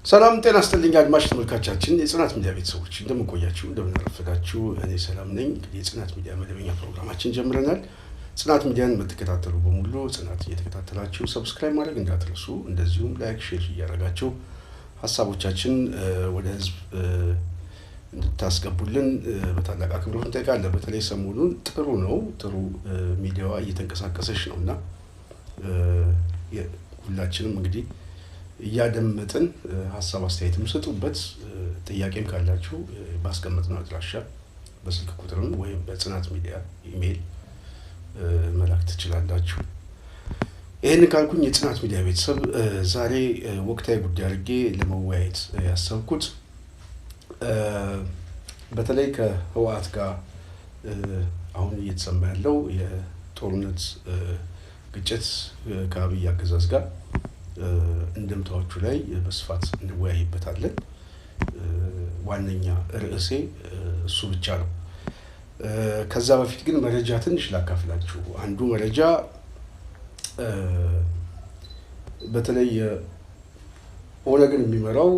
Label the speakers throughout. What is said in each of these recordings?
Speaker 1: ሰላም ጤና ይስጥልኝ አድማጭ ተመልካቾቻችን፣ የጽናት ሚዲያ ቤተሰቦች እንደምን ቆያችሁ? እንደምን አረፈዳችሁ? እኔ ሰላም ነኝ። የጽናት ሚዲያ መደበኛ ፕሮግራማችን ጀምረናል። ጽናት ሚዲያን የምትከታተሉ በሙሉ ጽናት እየተከታተላችሁ ሰብስክራይብ ማድረግ እንዳትረሱ፣ እንደዚሁም ላይክ፣ ሼር እያደረጋችሁ ሀሳቦቻችን ወደ ህዝብ እንድታስገቡልን በታላቅ አክብሮት እንጠይቃለን። በተለይ ሰሞኑን ጥሩ ሚዲያዋ እየተንቀሳቀሰች ነውና ሁላችንም እንግዲህ እያደመጥን ሀሳብ አስተያየት የምትሰጡበት ጥያቄም ካላችሁ ባስቀመጥነው አድራሻ በስልክ ቁጥርም ወይም በጽናት ሚዲያ ኢሜል መላክ ትችላላችሁ። ይህንን ካልኩኝ የጽናት ሚዲያ ቤተሰብ ዛሬ ወቅታዊ ጉዳይ አድርጌ ለመወያየት ያሰብኩት በተለይ ከህወሓት ጋር አሁን እየተሰማ ያለው የጦርነት ግጭት ከአብይ አገዛዝ ጋር እንደምታዎቹ ላይ በስፋት እንወያይበታለን። ዋነኛ ርዕሴ እሱ ብቻ ነው። ከዛ በፊት ግን መረጃ ትንሽ ላካፍላችሁ። አንዱ መረጃ በተለይ ኦነግን የሚመራው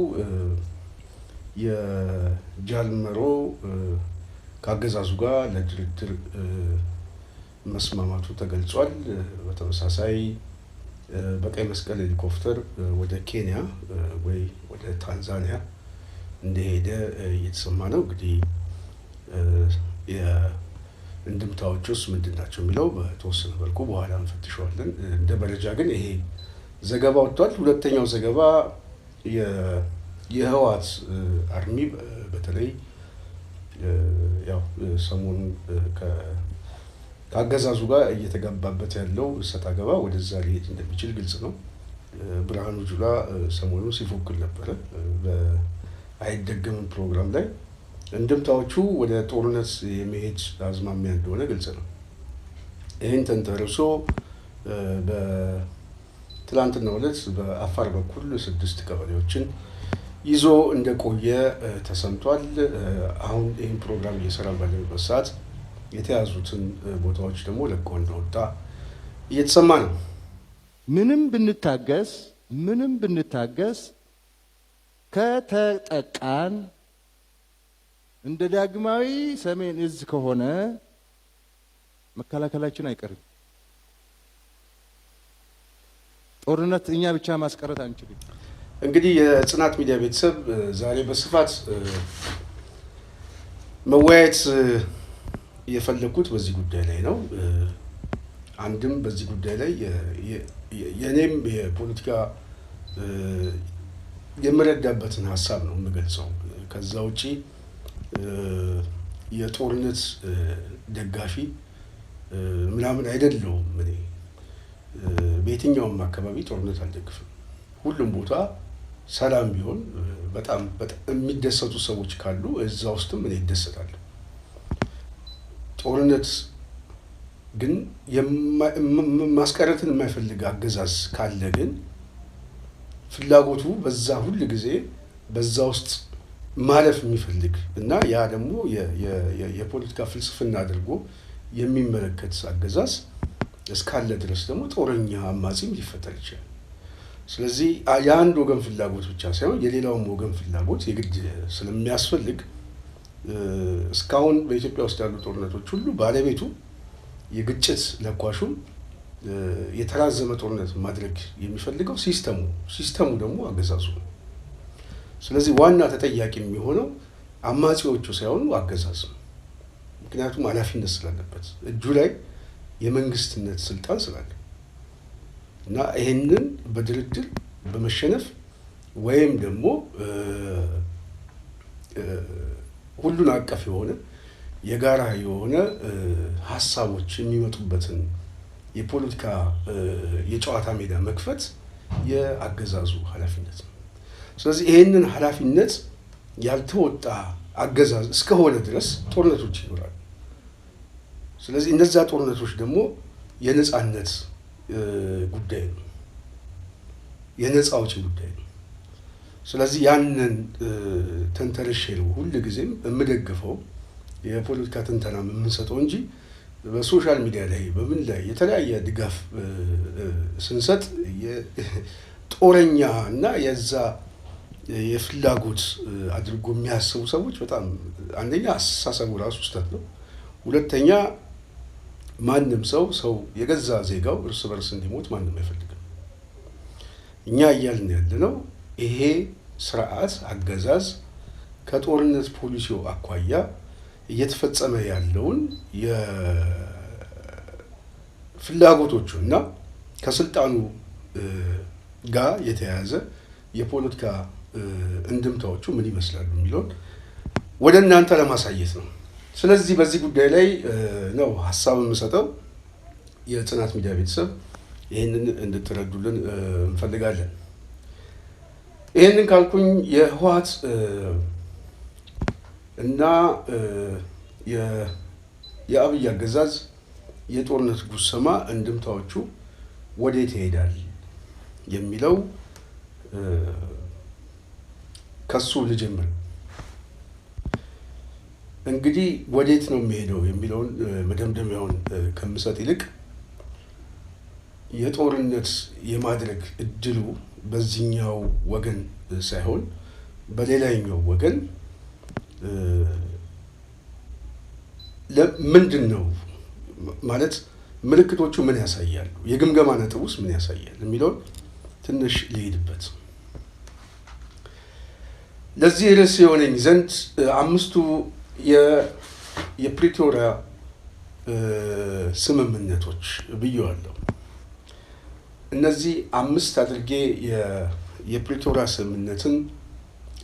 Speaker 1: የጃልመሮ ከአገዛዙ ጋር ለድርድር መስማማቱ ተገልጿል። በተመሳሳይ በቀይ መስቀል ሄሊኮፕተር ወደ ኬንያ ወይ ወደ ታንዛኒያ እንደሄደ እየተሰማ ነው። እንግዲህ የእንድምታዎቹስ ምንድን ናቸው የሚለው በተወሰነ መልኩ በኋላ እንፈትሸዋለን። እንደ መረጃ ግን ይሄ ዘገባ ወጥቷል። ሁለተኛው ዘገባ የህወሓት አርሚ በተለይ ያው ሰሞኑን ከአገዛዙ ጋር እየተገባበት ያለው እሰጥ አገባ ወደዛ ሊሄድ እንደሚችል ግልጽ ነው። ብርሃኑ ጁላ ሰሞኑን ሲፎክር ነበረ በአይደገምም ፕሮግራም ላይ። እንድምታዎቹ ወደ ጦርነት የመሄድ አዝማሚያ እንደሆነ ግልጽ ነው። ይህን ተንተርሶ በትላንትናው ዕለት በአፋር በኩል 6 ቀበሌዎችን ይዞ እንደቆየ ተሰምቷል። አሁን ይህን ፕሮግራም እየሰራ ባለበት ሰዓት የተያዙትን ቦታዎች ደግሞ ለቆ እንደወጣ እየተሰማ ነው።
Speaker 2: ምንም ብንታገስ ከተጠቃን እንደ ዳግማዊ ሰሜን እዝ ከሆነ መከላከላችን አይቀርም። ጦርነት እኛ ብቻ ማስቀረት አንችልም።
Speaker 1: እንግዲህ የጽናት ሚዲያ ቤተሰብ ዛሬ በስፋት መወያየት የፈለኩት በዚህ ጉዳይ ላይ ነው። አንድም በዚህ ጉዳይ ላይ የኔም የፖለቲካ የምረዳበትን ሀሳብ ነው የምገልጸው። ከዛ ውጪ የጦርነት ደጋፊ ምናምን አይደለሁም። እኔ በየትኛውም አካባቢ ጦርነት አልደግፍም። ሁሉም ቦታ ሰላም ቢሆን በጣም የሚደሰቱ ሰዎች ካሉ እዛ ውስጥም እኔ እደሰታለሁ። ጦርነት ግን ማስቀረትን የማይፈልግ አገዛዝ ካለ ግን ፍላጎቱ በዛ ሁል ጊዜ በዛ ውስጥ ማለፍ የሚፈልግ እና ያ ደግሞ የፖለቲካ ፍልስፍና አድርጎ የሚመለከት አገዛዝ እስካለ ድረስ ደግሞ ጦረኛ አማጺም ሊፈጠር ይችላል። ስለዚህ የአንድ ወገን ፍላጎት ብቻ ሳይሆን የሌላውም ወገን ፍላጎት የግድ ስለሚያስፈልግ እስካሁን በኢትዮጵያ ውስጥ ያሉ ጦርነቶች ሁሉ ባለቤቱ የግጭት ለኳሹም የተራዘመ ጦርነት ማድረግ የሚፈልገው ሲስተሙ ደግሞ አገዛዙ ነው። ስለዚህ ዋና ተጠያቂ የሚሆነው አማጺዎቹ ሳይሆኑ አገዛዝ ነው። ምክንያቱም ኃላፊነት ስላለበት እጁ ላይ የመንግስትነት ስልጣን ስላለ እና ይሄንን በድርድር በመሸነፍ ወይም ደግሞ ሁሉን አቀፍ የሆነ የጋራ የሆነ ሀሳቦች የሚመጡበትን የፖለቲካ የጨዋታ ሜዳ መክፈት የአገዛዙ ኃላፊነት ነው። ስለዚህ ይሄንን ኃላፊነት ያልተወጣ አገዛዝ እስከሆነ ድረስ ጦርነቶች ይኖራሉ። ስለዚህ እነዚያ ጦርነቶች ደግሞ የነጻነት ጉዳይ ነው፣ የነጻ አውጪ ጉዳይ ነው። ስለዚህ ያንን ተንተርሼ ነው ሁል ጊዜም የምደግፈው የፖለቲካ ትንተና የምንሰጠው እንጂ በሶሻል ሚዲያ ላይ በምን ላይ የተለያየ ድጋፍ ስንሰጥ ጦረኛ እና የዛ የፍላጎት አድርጎ የሚያስቡ ሰዎች በጣም አንደኛ አስተሳሰቡ ራሱ ስህተት ነው። ሁለተኛ ማንም ሰው የገዛ ዜጋው እርስ በርስ እንዲሞት ማንም አይፈልግም። እኛ እያልን ያለነው ይሄ ስርዓት አገዛዝ ከጦርነት ፖሊሲው አኳያ እየተፈጸመ ያለውን የፍላጎቶቹ እና ከስልጣኑ ጋር የተያያዘ የፖለቲካ እንድምታዎቹ ምን ይመስላሉ የሚለውን ወደ እናንተ ለማሳየት ነው። ስለዚህ በዚህ ጉዳይ ላይ ነው ሀሳብ የምሰጠው። የጽናት ሚዲያ ቤተሰብ ይህንን እንድትረዱልን እንፈልጋለን። ይህንን ካልኩኝ የህወሓት እና የአብይ አገዛዝ የጦርነት ጉሰማ እንድምታዎቹ ወዴት ይሄዳል የሚለው ከሱ ልጀምር። እንግዲህ ወዴት ነው የሚሄደው የሚለውን መደምደሚያውን ከምሰጥ ይልቅ የጦርነት የማድረግ እድሉ በዚህኛው ወገን ሳይሆን በሌላኛው ወገን ምንድን ነው ማለት ምልክቶቹ ምን ያሳያሉ፣ የግምገማ ነጥብ ውስጥ ምን ያሳያል የሚለውን ትንሽ ልሄድበት። ለዚህ ርዕስ የሆነኝ ዘንድ አምስቱ የፕሪቶሪያ ስምምነቶች ብየዋለሁ። እነዚህ አምስት አድርጌ የፕሪቶሪያ ስምምነትን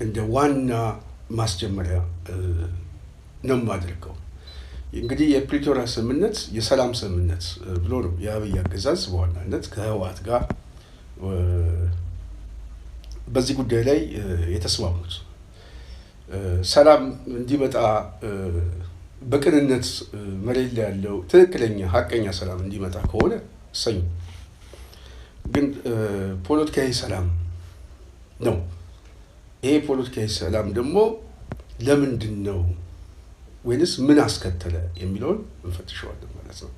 Speaker 1: እንደ ዋና ማስጀመሪያ ነው የማደርገው። እንግዲህ የፕሪቶሪያ ስምምነት የሰላም ስምምነት ብሎ ነው የአብይ አገዛዝ በዋናነት ከህወሓት ጋር በዚህ ጉዳይ ላይ የተስማሙት። ሰላም እንዲመጣ በቅንነት መሬት ላይ ያለው ትክክለኛ ሀቀኛ ሰላም እንዲመጣ ከሆነ እሰኝ። ግን ፖለቲካዊ ሰላም ነው። ይሄ ፖለቲካዊ ሰላም ደግሞ ለምንድን ነው ወይንስ ምን አስከተለ የሚለውን እንፈትሸዋለን ማለት ነው።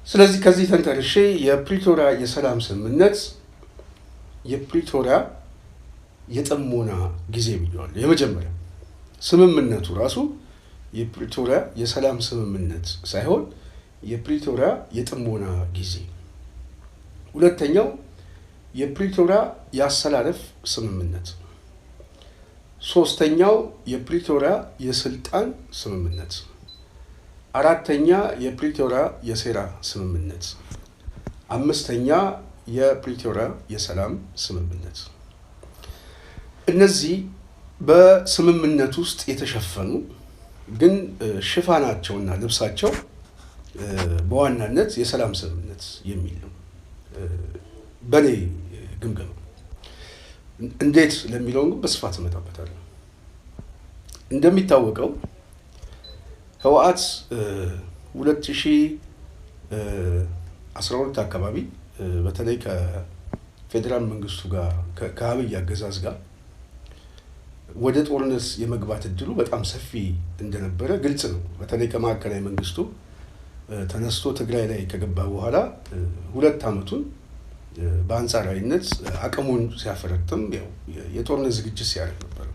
Speaker 1: ስለዚህ ከዚህ ተንተርሼ የፕሪቶሪያ የሰላም ስምምነት የፕሪቶሪያ የጥሞና ጊዜ ብየዋለሁ። የመጀመሪያ ስምምነቱ ራሱ የፕሪቶሪያ የሰላም ስምምነት ሳይሆን የፕሪቶሪያ የጥሞና ጊዜ። ሁለተኛው የፕሪቶሪያ የአሰላለፍ ስምምነት። ሶስተኛው የፕሪቶሪያ የስልጣን ስምምነት። አራተኛ የፕሪቶሪያ የሴራ ስምምነት። አምስተኛ የፕሪቶሪያ የሰላም ስምምነት። እነዚህ በስምምነት ውስጥ የተሸፈኑ ግን ሽፋናቸውና ልብሳቸው በዋናነት የሰላም ስምምነት የሚል ነው በኔ ግምገማ። እንዴት ለሚለው በስፋት እመጣበታለሁ። እንደሚታወቀው ህወሓት 2012 አካባቢ በተለይ ከፌዴራል መንግስቱ ጋር ከአብይ አገዛዝ ጋር ወደ ጦርነት የመግባት እድሉ በጣም ሰፊ እንደነበረ ግልጽ ነው። በተለይ ከማዕከላዊ መንግስቱ ተነስቶ ትግራይ ላይ ከገባ በኋላ 2 ዓመቱን በአንጻራዊነት አቅሙን ሲያፈረጥም ያው የጦርነት ዝግጅት ሲያደርግ ነበር።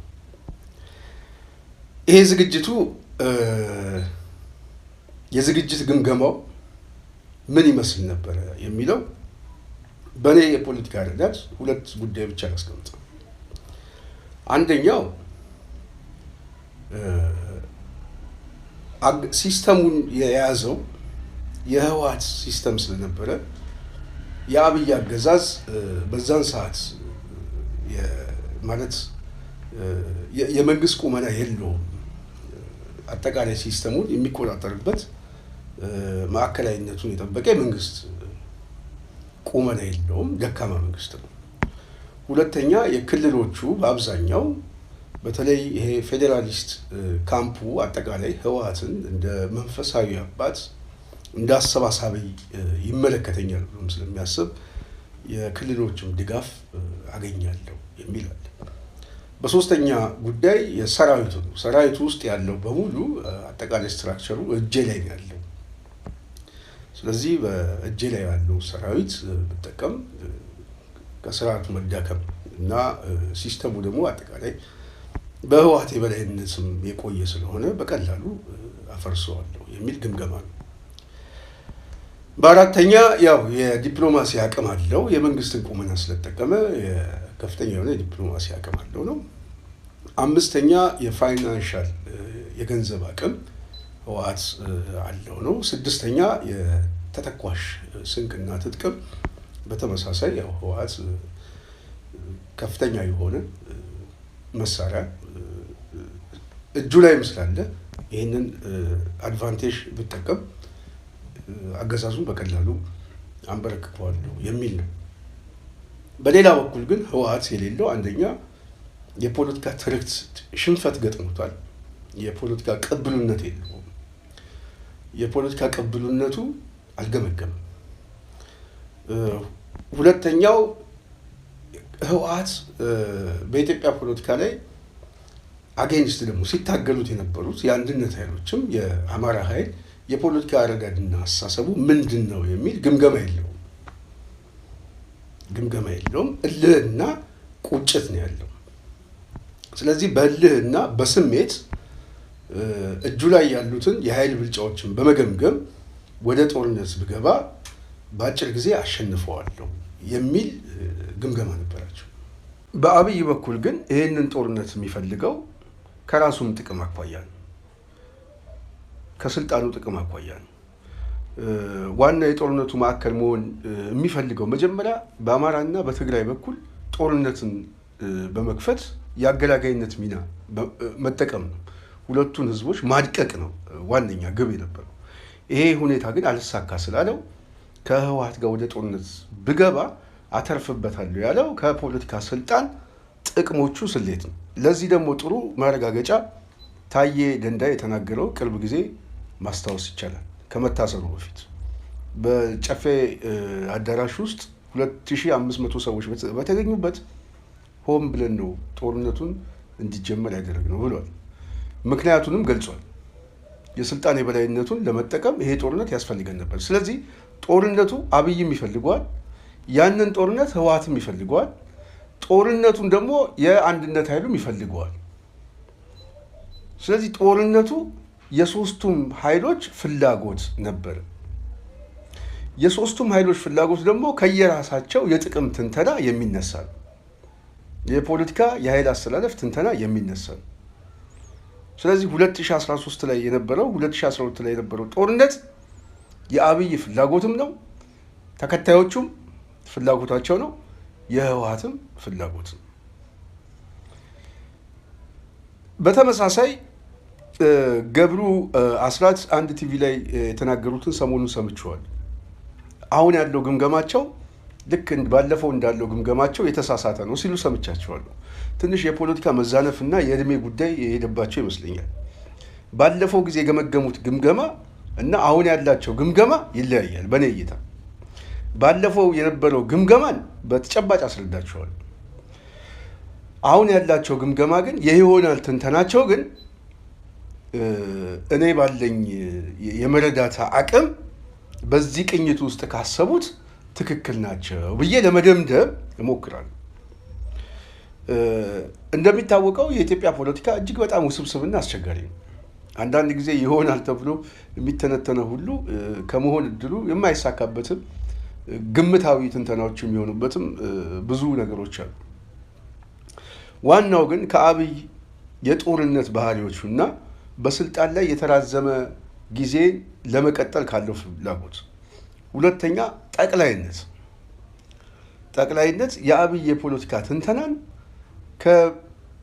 Speaker 1: ይሄ ዝግጅቱ የዝግጅት ግምገማው ምን ይመስል ነበረ የሚለው በእኔ የፖለቲካ ረዳድ 2 ጉዳይ ብቻ ላስቀምጥ። አንደኛው ሲስተሙን የያዘው የህወሓት ሲስተም ስለነበረ የአብይ አገዛዝ በዛን ሰዓት ማለት የመንግስት ቁመና የለውም። አጠቃላይ ሲስተሙን የሚቆጣጠርበት ማዕከላዊነቱን የጠበቀ የመንግስት ቁመና የለውም። ደካማ መንግስት ነው። ሁለተኛ የክልሎቹ በአብዛኛው በተለይ ይሄ ፌዴራሊስት ካምፑ አጠቃላይ ህወሓትን እንደ መንፈሳዊ አባት እንደ አሰባሳቢ ይመለከተኛል ብሎም ስለሚያስብ የክልሎችም ድጋፍ አገኛለሁ የሚል አለ። በሶስተኛ ጉዳይ የሰራዊቱ ነው። ሰራዊቱ ውስጥ ያለው በሙሉ አጠቃላይ ስትራክቸሩ እጄ ላይ ነው ያለው ስለዚህ በእጄ ላይ ያለው ሰራዊት ብጠቀም ከስርዓቱ መዳከም እና ሲስተሙ ደግሞ አጠቃላይ በህወሓት የበላይነትም የቆየ ስለሆነ በቀላሉ አፈርሰዋለሁ የሚል ግምገማ ነው። በአራተኛ ያው የዲፕሎማሲ አቅም አለው። የመንግስትን ቁመና ስለተጠቀመ ከፍተኛ የሆነ የዲፕሎማሲ አቅም አለው ነው። አምስተኛ የፋይናንሻል የገንዘብ አቅም ህወሓት አለው ነው። ስድስተኛ የተተኳሽ ስንቅና ትጥቅም በተመሳሳይ ያው ህወሓት ከፍተኛ የሆነ መሳሪያ እጁ ላይ ስላለ ይህንን አድቫንቴጅ ብጠቀም አገዛዙን በቀላሉ አንበረክከዋለሁ የሚል ነው። በሌላ በኩል ግን ህወሓት የሌለው አንደኛ የፖለቲካ ትርክት ሽንፈት ገጥሞታል። የፖለቲካ ቅብሉነት የለውም። የፖለቲካ ቅብሉነቱ አልገመገመም። ሁለተኛው ህወሓት በኢትዮጵያ ፖለቲካ ላይ አጌንስት ደግሞ ሲታገሉት የነበሩት የአንድነት ኃይሎችም የአማራ ኃይል የፖለቲካ አረዳድና አስተሳሰቡ ምንድን ነው የሚል ግምገማ የለውም። እልህና ቁጭት ነው ያለው። ስለዚህ በእልህና በስሜት እጁ ላይ ያሉትን የኃይል ብልጫዎችን በመገምገም ወደ ጦርነት ብገባ በአጭር ጊዜ አሸንፈዋለሁ የሚል ግምገማ ነበራቸው። በአብይ በኩል ግን ይህንን ጦርነት የሚፈልገው ከራሱም ጥቅም አኳያ ነው፣ ከስልጣኑ ጥቅም አኳያ ነው። ዋና የጦርነቱ ማዕከል መሆን የሚፈልገው መጀመሪያ በአማራና በትግራይ በኩል ጦርነትን በመክፈት የአገላጋይነት ሚና መጠቀም ነው። ሁለቱን ህዝቦች ማድቀቅ ነው ዋነኛ ግብ የነበረው። ይሄ ሁኔታ ግን አልሳካ ስላለው ከህወሓት ጋር ወደ ጦርነት ብገባ አተርፍበታለሁ ያለው ከፖለቲካ ስልጣን ጥቅሞቹ ስሌት ነው። ለዚህ ደግሞ ጥሩ ማረጋገጫ ታዬ ደንዳ የተናገረው ቅርብ ጊዜ ማስታወስ ይቻላል። ከመታሰሩ በፊት በጨፌ አዳራሽ ውስጥ 2500 ሰዎች በተገኙበት ሆም ብለን ነው ጦርነቱን እንዲጀመር ያደረግነው ብሏል። ምክንያቱንም ገልጿል። የስልጣን የበላይነቱን ለመጠቀም ይሄ ጦርነት ያስፈልገን ነበር። ስለዚህ ጦርነቱ አብይም ይፈልገዋል፣ ያንን ጦርነት ህወሓትም ይፈልገዋል፣ ጦርነቱን ደግሞ የአንድነት ኃይሉም ይፈልገዋል። ስለዚህ ጦርነቱ የሶስቱም ኃይሎች ፍላጎት ነበር። የሶስቱም ኃይሎች ፍላጎት ደግሞ ከየራሳቸው የጥቅም ትንተና የሚነሳ ነው። የፖለቲካ የኃይል አስተላለፍ ትንተና የሚነሳ ነው። ስለዚህ 2013 ላይ የነበረው 2012 ላይ የነበረው ጦርነት የአብይ ፍላጎትም ነው፣ ተከታዮቹም ፍላጎታቸው ነው፣ የህወሓትም ፍላጎት ነው። በተመሳሳይ ገብሩ አስራት አንድ ቲቪ ላይ የተናገሩትን ሰሞኑን ሰምቼዋለሁ። አሁን ያለው ግምገማቸው ልክ ባለፈው እንዳለው ግምገማቸው የተሳሳተ ነው ሲሉ ሰምቻቸዋለሁ። ትንሽ የፖለቲካ መዛነፍና የእድሜ ጉዳይ የሄደባቸው ይመስለኛል። ባለፈው ጊዜ የገመገሙት ግምገማ እና አሁን ያላቸው ግምገማ ይለያያል በእኔ እይታ። ባለፈው የነበረው ግምገማን በተጨባጭ አስረዳቸዋል። አሁን ያላቸው ግምገማ ግን የይሆናል ትንተናቸው ግን እኔ ባለኝ የመረዳታ አቅም በዚህ ቅኝት ውስጥ ካሰቡት ትክክል ናቸው ብዬ ለመደምደም እሞክራለሁ። እንደሚታወቀው የኢትዮጵያ ፖለቲካ እጅግ በጣም ውስብስብና አስቸጋሪ ነው። አንዳንድ ጊዜ ይሆናል ተብሎ የሚተነተነው ሁሉ ከመሆን እድሉ የማይሳካበትም ግምታዊ ትንተናዎች የሚሆኑበትም ብዙ ነገሮች አሉ። ዋናው ግን ከአብይ የጦርነት ባህሪዎቹና በስልጣን ላይ የተራዘመ ጊዜ ለመቀጠል ካለው ፍላጎት፣ ሁለተኛ ጠቅላይነት የአብይ የፖለቲካ ትንተናን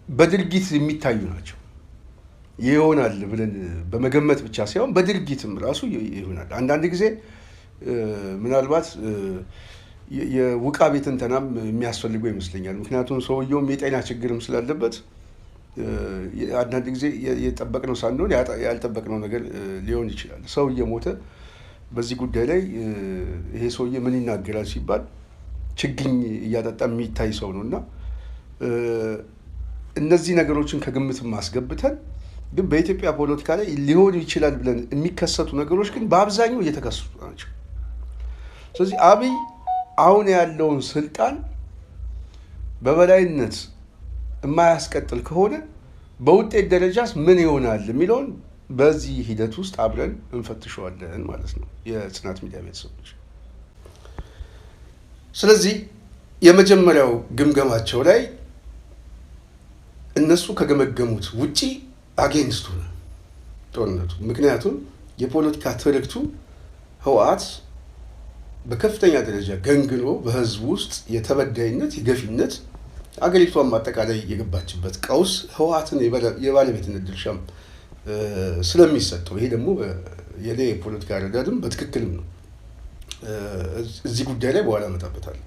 Speaker 1: በድርጊት የሚታዩ ናቸው። ይሆናል ብለን በመገመት ብቻ ሳይሆን በድርጊትም ራሱ ይሆናል። አንዳንድ ጊዜ ምናልባት የውቃቤ ትንተናም የሚያስፈልገው ይመስለኛል። ምክንያቱም ሰውየውም የጤና ችግርም ስላለበት አንዳንድ ጊዜ የጠበቅነው ሳንሆን ያልጠበቅነው ነገር ሊሆን ይችላል። ሰው እየሞተ በዚህ ጉዳይ ላይ ይሄ ሰውዬ ምን ይናገራል ሲባል ችግኝ እያጠጣ የሚታይ ሰው ነው እና እነዚህ ነገሮችን ከግምትም ማስገብተን ግን በኢትዮጵያ ፖለቲካ ላይ ሊሆን ይችላል ብለን የሚከሰቱ ነገሮች ግን በአብዛኛው እየተከሰቱ ናቸው። ስለዚህ አብይ አሁን ያለውን ስልጣን በበላይነት የማያስቀጥል ከሆነ በውጤት ደረጃስ ምን ይሆናል የሚለውን በዚህ ሂደት ውስጥ አብረን እንፈትሸዋለን ማለት ነው የጽናት ሚዲያ ቤተሰቦች። ስለዚህ የመጀመሪያው ግምገማቸው ላይ እነሱ ከገመገሙት ውጪ አጌንስቱ ነው ጦርነቱ። ምክንያቱም የፖለቲካ ትርክቱ ህወሓት በከፍተኛ ደረጃ ገንግኖ በህዝብ ውስጥ የተበዳይነት፣ የገፊነት አገሪቷን አጠቃላይ የገባችበት ቀውስ ህወሓትን የባለቤትነት ድርሻም ስለሚሰጠው ይሄ ደግሞ የኔ የፖለቲካ ረዳድም በትክክልም ነው። እዚህ ጉዳይ ላይ በኋላ እመጣበታለሁ።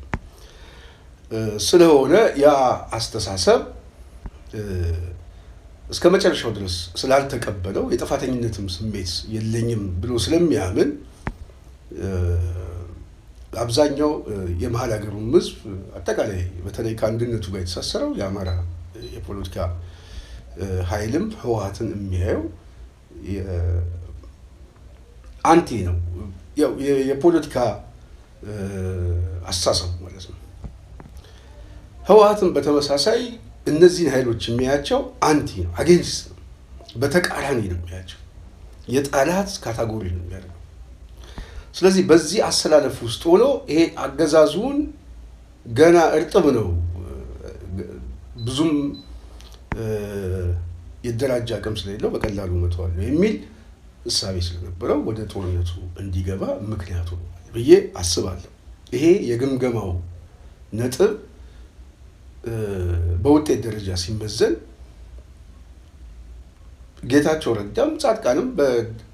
Speaker 1: ስለሆነ ያ አስተሳሰብ እስከ መጨረሻው ድረስ ስላልተቀበለው የጥፋተኝነትም ስሜት የለኝም ብሎ ስለሚያምን አብዛኛው የመሀል ሀገሩን ህዝብ አጠቃላይ በተለይ ከአንድነቱ ጋር የተሳሰረው የአማራ የፖለቲካ ኃይልም ህወሓትን የሚያየው አንቲ ነው። ያው የፖለቲካ አስተሳሰብ ማለት ነው። ህወሓትን በተመሳሳይ እነዚህን ኃይሎች የሚያያቸው አንቲ ነው፣ አጌንስት ነው፣ በተቃራኒ ነው የሚያያቸው። የጠላት ካታጎሪ ነው የሚያደርገው። ስለዚህ በዚህ አሰላለፍ ውስጥ ሆኖ ይሄ አገዛዙን ገና እርጥብ ነው፣ ብዙም የደራጃ አቅም ስለሌለው በቀላሉ መተዋለሁ የሚል እሳቤ ስለነበረው ወደ ጦርነቱ እንዲገባ ምክንያቱ ብዬ አስባለሁ። ይሄ የግምገማው ነጥብ በውጤት ደረጃ ሲመዘን ጌታቸው ረዳም ጻድቃንም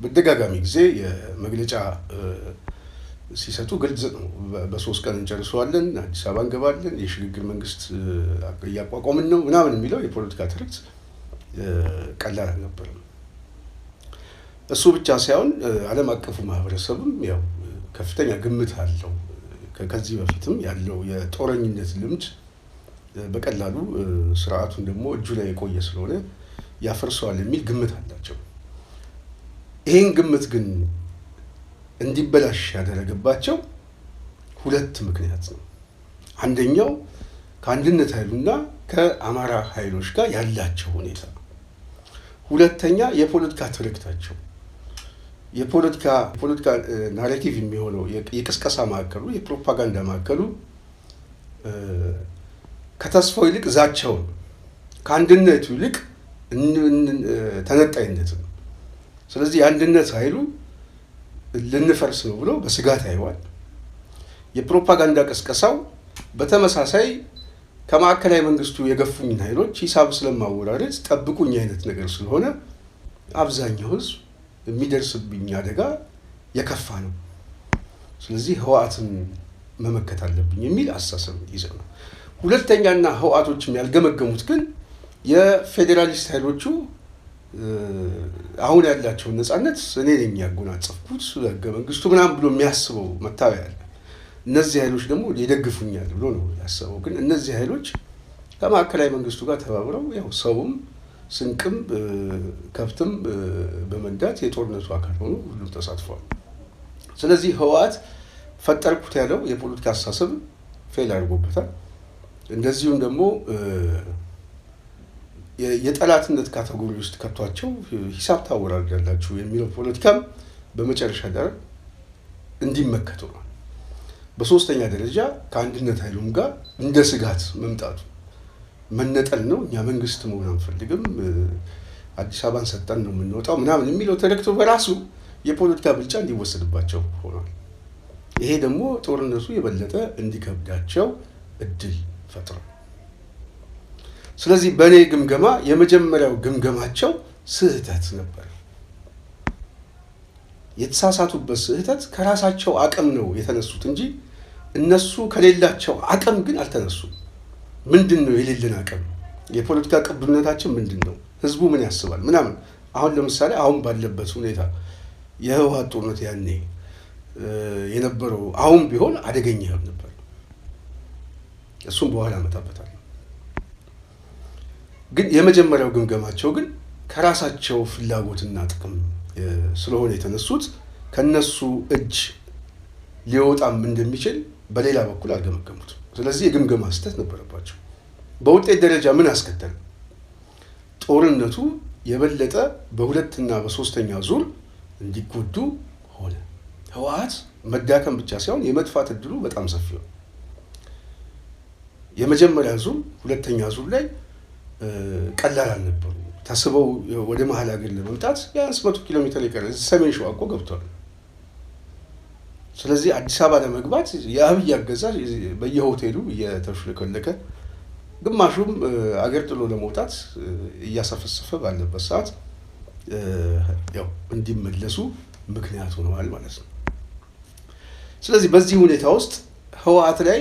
Speaker 1: በደጋጋሚ ጊዜ የመግለጫ ሲሰጡ ግልጽ ነው። በ3 ቀን እንጨርሰዋለን፣ አዲስ አበባ እንገባለን፣ የሽግግር መንግስት እያቋቋምን ነው ምናምን የሚለው የፖለቲካ ትርክት ቀላል አልነበረም። እሱ ብቻ ሳይሆን ዓለም አቀፉ ማህበረሰብም ያው ከፍተኛ ግምት አለው። ከዚህ በፊትም ያለው የጦረኝነት ልምድ በቀላሉ ስርዓቱን ደግሞ እጁ ላይ የቆየ ስለሆነ ያፈርሰዋል የሚል ግምት አላቸው። ይህን ግምት ግን እንዲበላሽ ያደረገባቸው 2 ምክንያት ነው። አንደኛው ከአንድነት ኃይሉና ከአማራ ኃይሎች ጋር ያላቸው ሁኔታ፣ ሁለተኛ የፖለቲካ ትርክታቸው። የፖለቲካ ናሬቲቭ የሚሆነው የቅስቀሳ ማዕከሉ፣ የፕሮፓጋንዳ ማዕከሉ ከተስፋው ይልቅ ዛቻው ነው፣ ከአንድነቱ ይልቅ ተነጣይነት ነው። ስለዚህ የአንድነት ኃይሉ ልንፈርስ ነው ብሎ በስጋት ያየዋል። የፕሮፓጋንዳ ቅስቀሳው በተመሳሳይ ከማዕከላዊ መንግስቱ የገፉኝን ኃይሎች ሂሳብ ስለማወራረድ ጠብቁኝ አይነት ነገር ስለሆነ አብዛኛው ህዝብ የሚደርስብኝ አደጋ የከፋ ነው፣ ስለዚህ ህወሓትን መመከት አለብኝ የሚል አስተሳሰብ ይዘው ነው። ሁለተኛና ህወሓቶችም ያልገመገሙት ግን የፌዴራሊስት ኃይሎቹ አሁን ያላቸውን ነፃነት እኔ ነኝ ያጎናጸፍኩት ህገ መንግስቱ ምናምን ብሎ የሚያስበው መታወያ አለ። እነዚህ ኃይሎች ደግሞ ይደግፉኛል ብሎ ነው ያሰበው። ግን እነዚህ ኃይሎች ከማዕከላዊ መንግስቱ ጋር ተባብረው ያው ሰውም ስንቅም ከብትም በመንዳት የጦርነቱ አካል ሆኖ ሁሉም ተሳትፏል። ስለዚህ ህወሓት ፈጠርኩት ያለው የፖለቲካ አስተሳሰብ ፌል አድርጎበታል። እንደዚሁም ደግሞ የጠላትነት ካቴጎሪ ውስጥ ከቷቸው ሂሳብ ታወራርዳላችሁ የሚለው ፖለቲካም በመጨረሻ ደረጃ እንዲመከቱ ነው። በሶስተኛ ደረጃ ከአንድነት ኃይሉም ጋር እንደ ስጋት መምጣቱ መነጠል ነው። እኛ መንግስት መሆን አንፈልግም፣ አዲስ አበባን ሰጠን ነው የምንወጣው ምናምን የሚለው ተረክቶ በራሱ የፖለቲካ ብልጫ እንዲወሰድባቸው ሆኗል። ይሄ ደግሞ ጦርነቱ የበለጠ እንዲከብዳቸው እድል ፈጥሯል። ስለዚህ በእኔ ግምገማ የመጀመሪያው ግምገማቸው ስህተት ነበር። የተሳሳቱበት ስህተት ከራሳቸው አቅም ነው የተነሱት እንጂ እነሱ ከሌላቸው አቅም ግን አልተነሱም። ምንድን ነው የሌለን አቅም? የፖለቲካ ቅቡልነታችን ምንድን ነው? ህዝቡ ምን ያስባል ምናምን። አሁን ለምሳሌ አሁን ባለበት ሁኔታ የህወሓት ጦርነት ያኔ የነበረው አሁን ቢሆን አደገኛ ይሆን ነበር። እሱም በኋላ እመጣበታለሁ። ግን የመጀመሪያው ግምገማቸው ግን ከራሳቸው ፍላጎትና ጥቅም ስለሆነ የተነሱት ከነሱ እጅ ሊወጣም እንደሚችል በሌላ በኩል አልገመገሙት። ስለዚህ የግምገማ ስህተት ነበረባቸው። በውጤት ደረጃ ምን አስከተለ? ጦርነቱ የበለጠ በሁለትና በሶስተኛ ዙር እንዲጎዱ ሆነ። ህወሓት መዳከም ብቻ ሳይሆን የመጥፋት እድሉ በጣም ሰፊ ነው። የመጀመሪያ ዙር፣ ሁለተኛ ዙር ላይ ቀላል አልነበሩ። ታስበው ወደ መሀል ሀገር ለመምጣት ቢያንስ 100 ኪሎ ሜትር ይቀራል። ሰሜን ሸዋ እኮ ገብቷል። ስለዚህ አዲስ አበባ ለመግባት የአብይ አገዛዝ በየሆቴሉ እየተሽለከለከ ግማሹም አገር ጥሎ ለመውጣት እያሰፈሰፈ ባለበት ሰዓት ያው እንዲመለሱ ምክንያት ሆነዋል ማለት ነው። ስለዚህ በዚህ ሁኔታ ውስጥ ህወሓት ላይ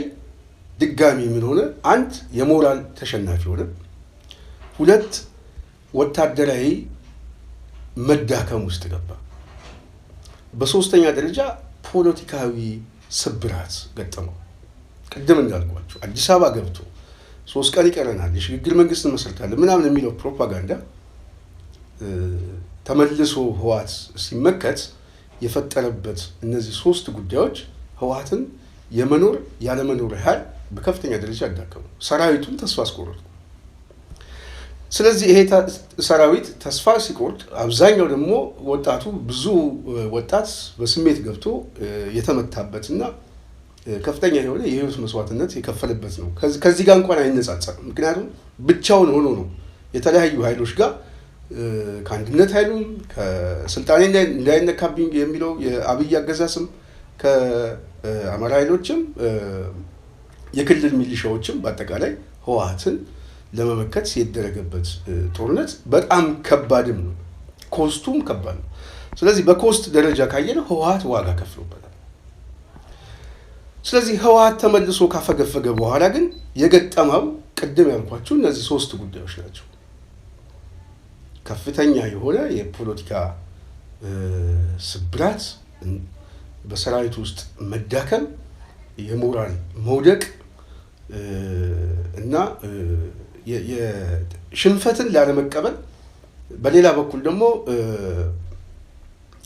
Speaker 1: ድጋሚ ምን ሆነ? አንድ የሞራል ተሸናፊ ሆነ። ሁለት ወታደራዊ መዳከም ውስጥ ገባ። በሶስተኛ ደረጃ ፖለቲካዊ ስብራት ገጠመው። ቅድም እንዳልኳቸው አዲስ አበባ ገብቶ 3 ቀን ይቀረናል የሽግግር መንግስት እንመሰርታለን ምናምን የሚለው ፕሮፓጋንዳ ተመልሶ ህወሓት ሲመከት የፈጠረበት እነዚህ 3 ጉዳዮች ህወሓትን የመኖር ያለመኖር ያህል በከፍተኛ ደረጃ አዳከሙ። ሰራዊቱን ተስፋ አስቆረጡ። ስለዚህ ይሄ ሰራዊት ተስፋ ሲቆርጥ አብዛኛው ደግሞ ወጣቱ ብዙ ወጣት በስሜት ገብቶ የተመታበትና ከፍተኛ የሆነ የህይወት መስዋዕትነት የከፈለበት ነው። ከዚህ ጋር እንኳን አይነጻጸርም። ምክንያቱም ብቻውን ሆኖ ነው የተለያዩ ኃይሎች ጋር ከአንድነት ኃይሉም ከስልጣኔ እንዳይነካብኝ የሚለው የአብይ አገዛዝም ከአማራ ኃይሎችም የክልል ሚሊሻዎችም በአጠቃላይ ህወሓትን ለመመከት የተደረገበት ጦርነት በጣም ከባድም ነው። ኮስቱም ከባድ ነው። ስለዚህ በኮስት ደረጃ ካየነው ህወሓት ዋጋ ከፍሎበታል። ስለዚህ ህወሓት ተመልሶ ካፈገፈገ በኋላ ግን የገጠመው ቅድም ያልኳችሁ እነዚህ 3 ጉዳዮች ናቸው። ከፍተኛ የሆነ የፖለቲካ ስብራት፣ በሰራዊት ውስጥ መዳከም፣ የሞራል መውደቅ እና ሽንፈትን ላለመቀበል፣ በሌላ በኩል ደግሞ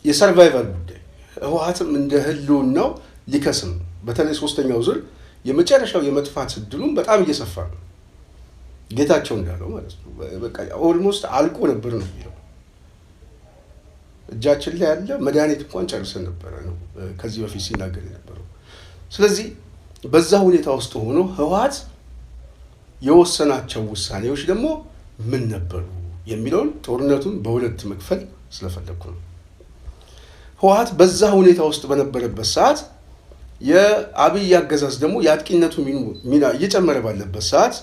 Speaker 1: የሰርቫይቫል ጉዳይ ህወሓትም እንደ ህልውናው ሊከስም በተለይ 3ኛው ዙር የመጨረሻው የመጥፋት እድሉም በጣም እየሰፋ ነው። ጌታቸው እንዳለው ማለት ነው። በቃ ኦልሞስት አልቆ ነበር ነው የሚለው። እጃችን ላይ ያለ መድኃኒት እንኳን ጨርሰን ነበረ ነው ከዚህ በፊት ሲናገር የነበረው። ስለዚህ በዛ ሁኔታ ውስጥ ሆኖ ህወሓት የወሰናቸው ውሳኔዎች ደግሞ ምን ነበሩ የሚለውን ጦርነቱን በሁለት መክፈል ስለፈለኩ ነው። ህወሓት በዛ ሁኔታ ውስጥ በነበረበት ሰዓት የአብይ አገዛዝ ደግሞ የአጥቂነቱ ሚና እየጨመረ ባለበት ሰዓት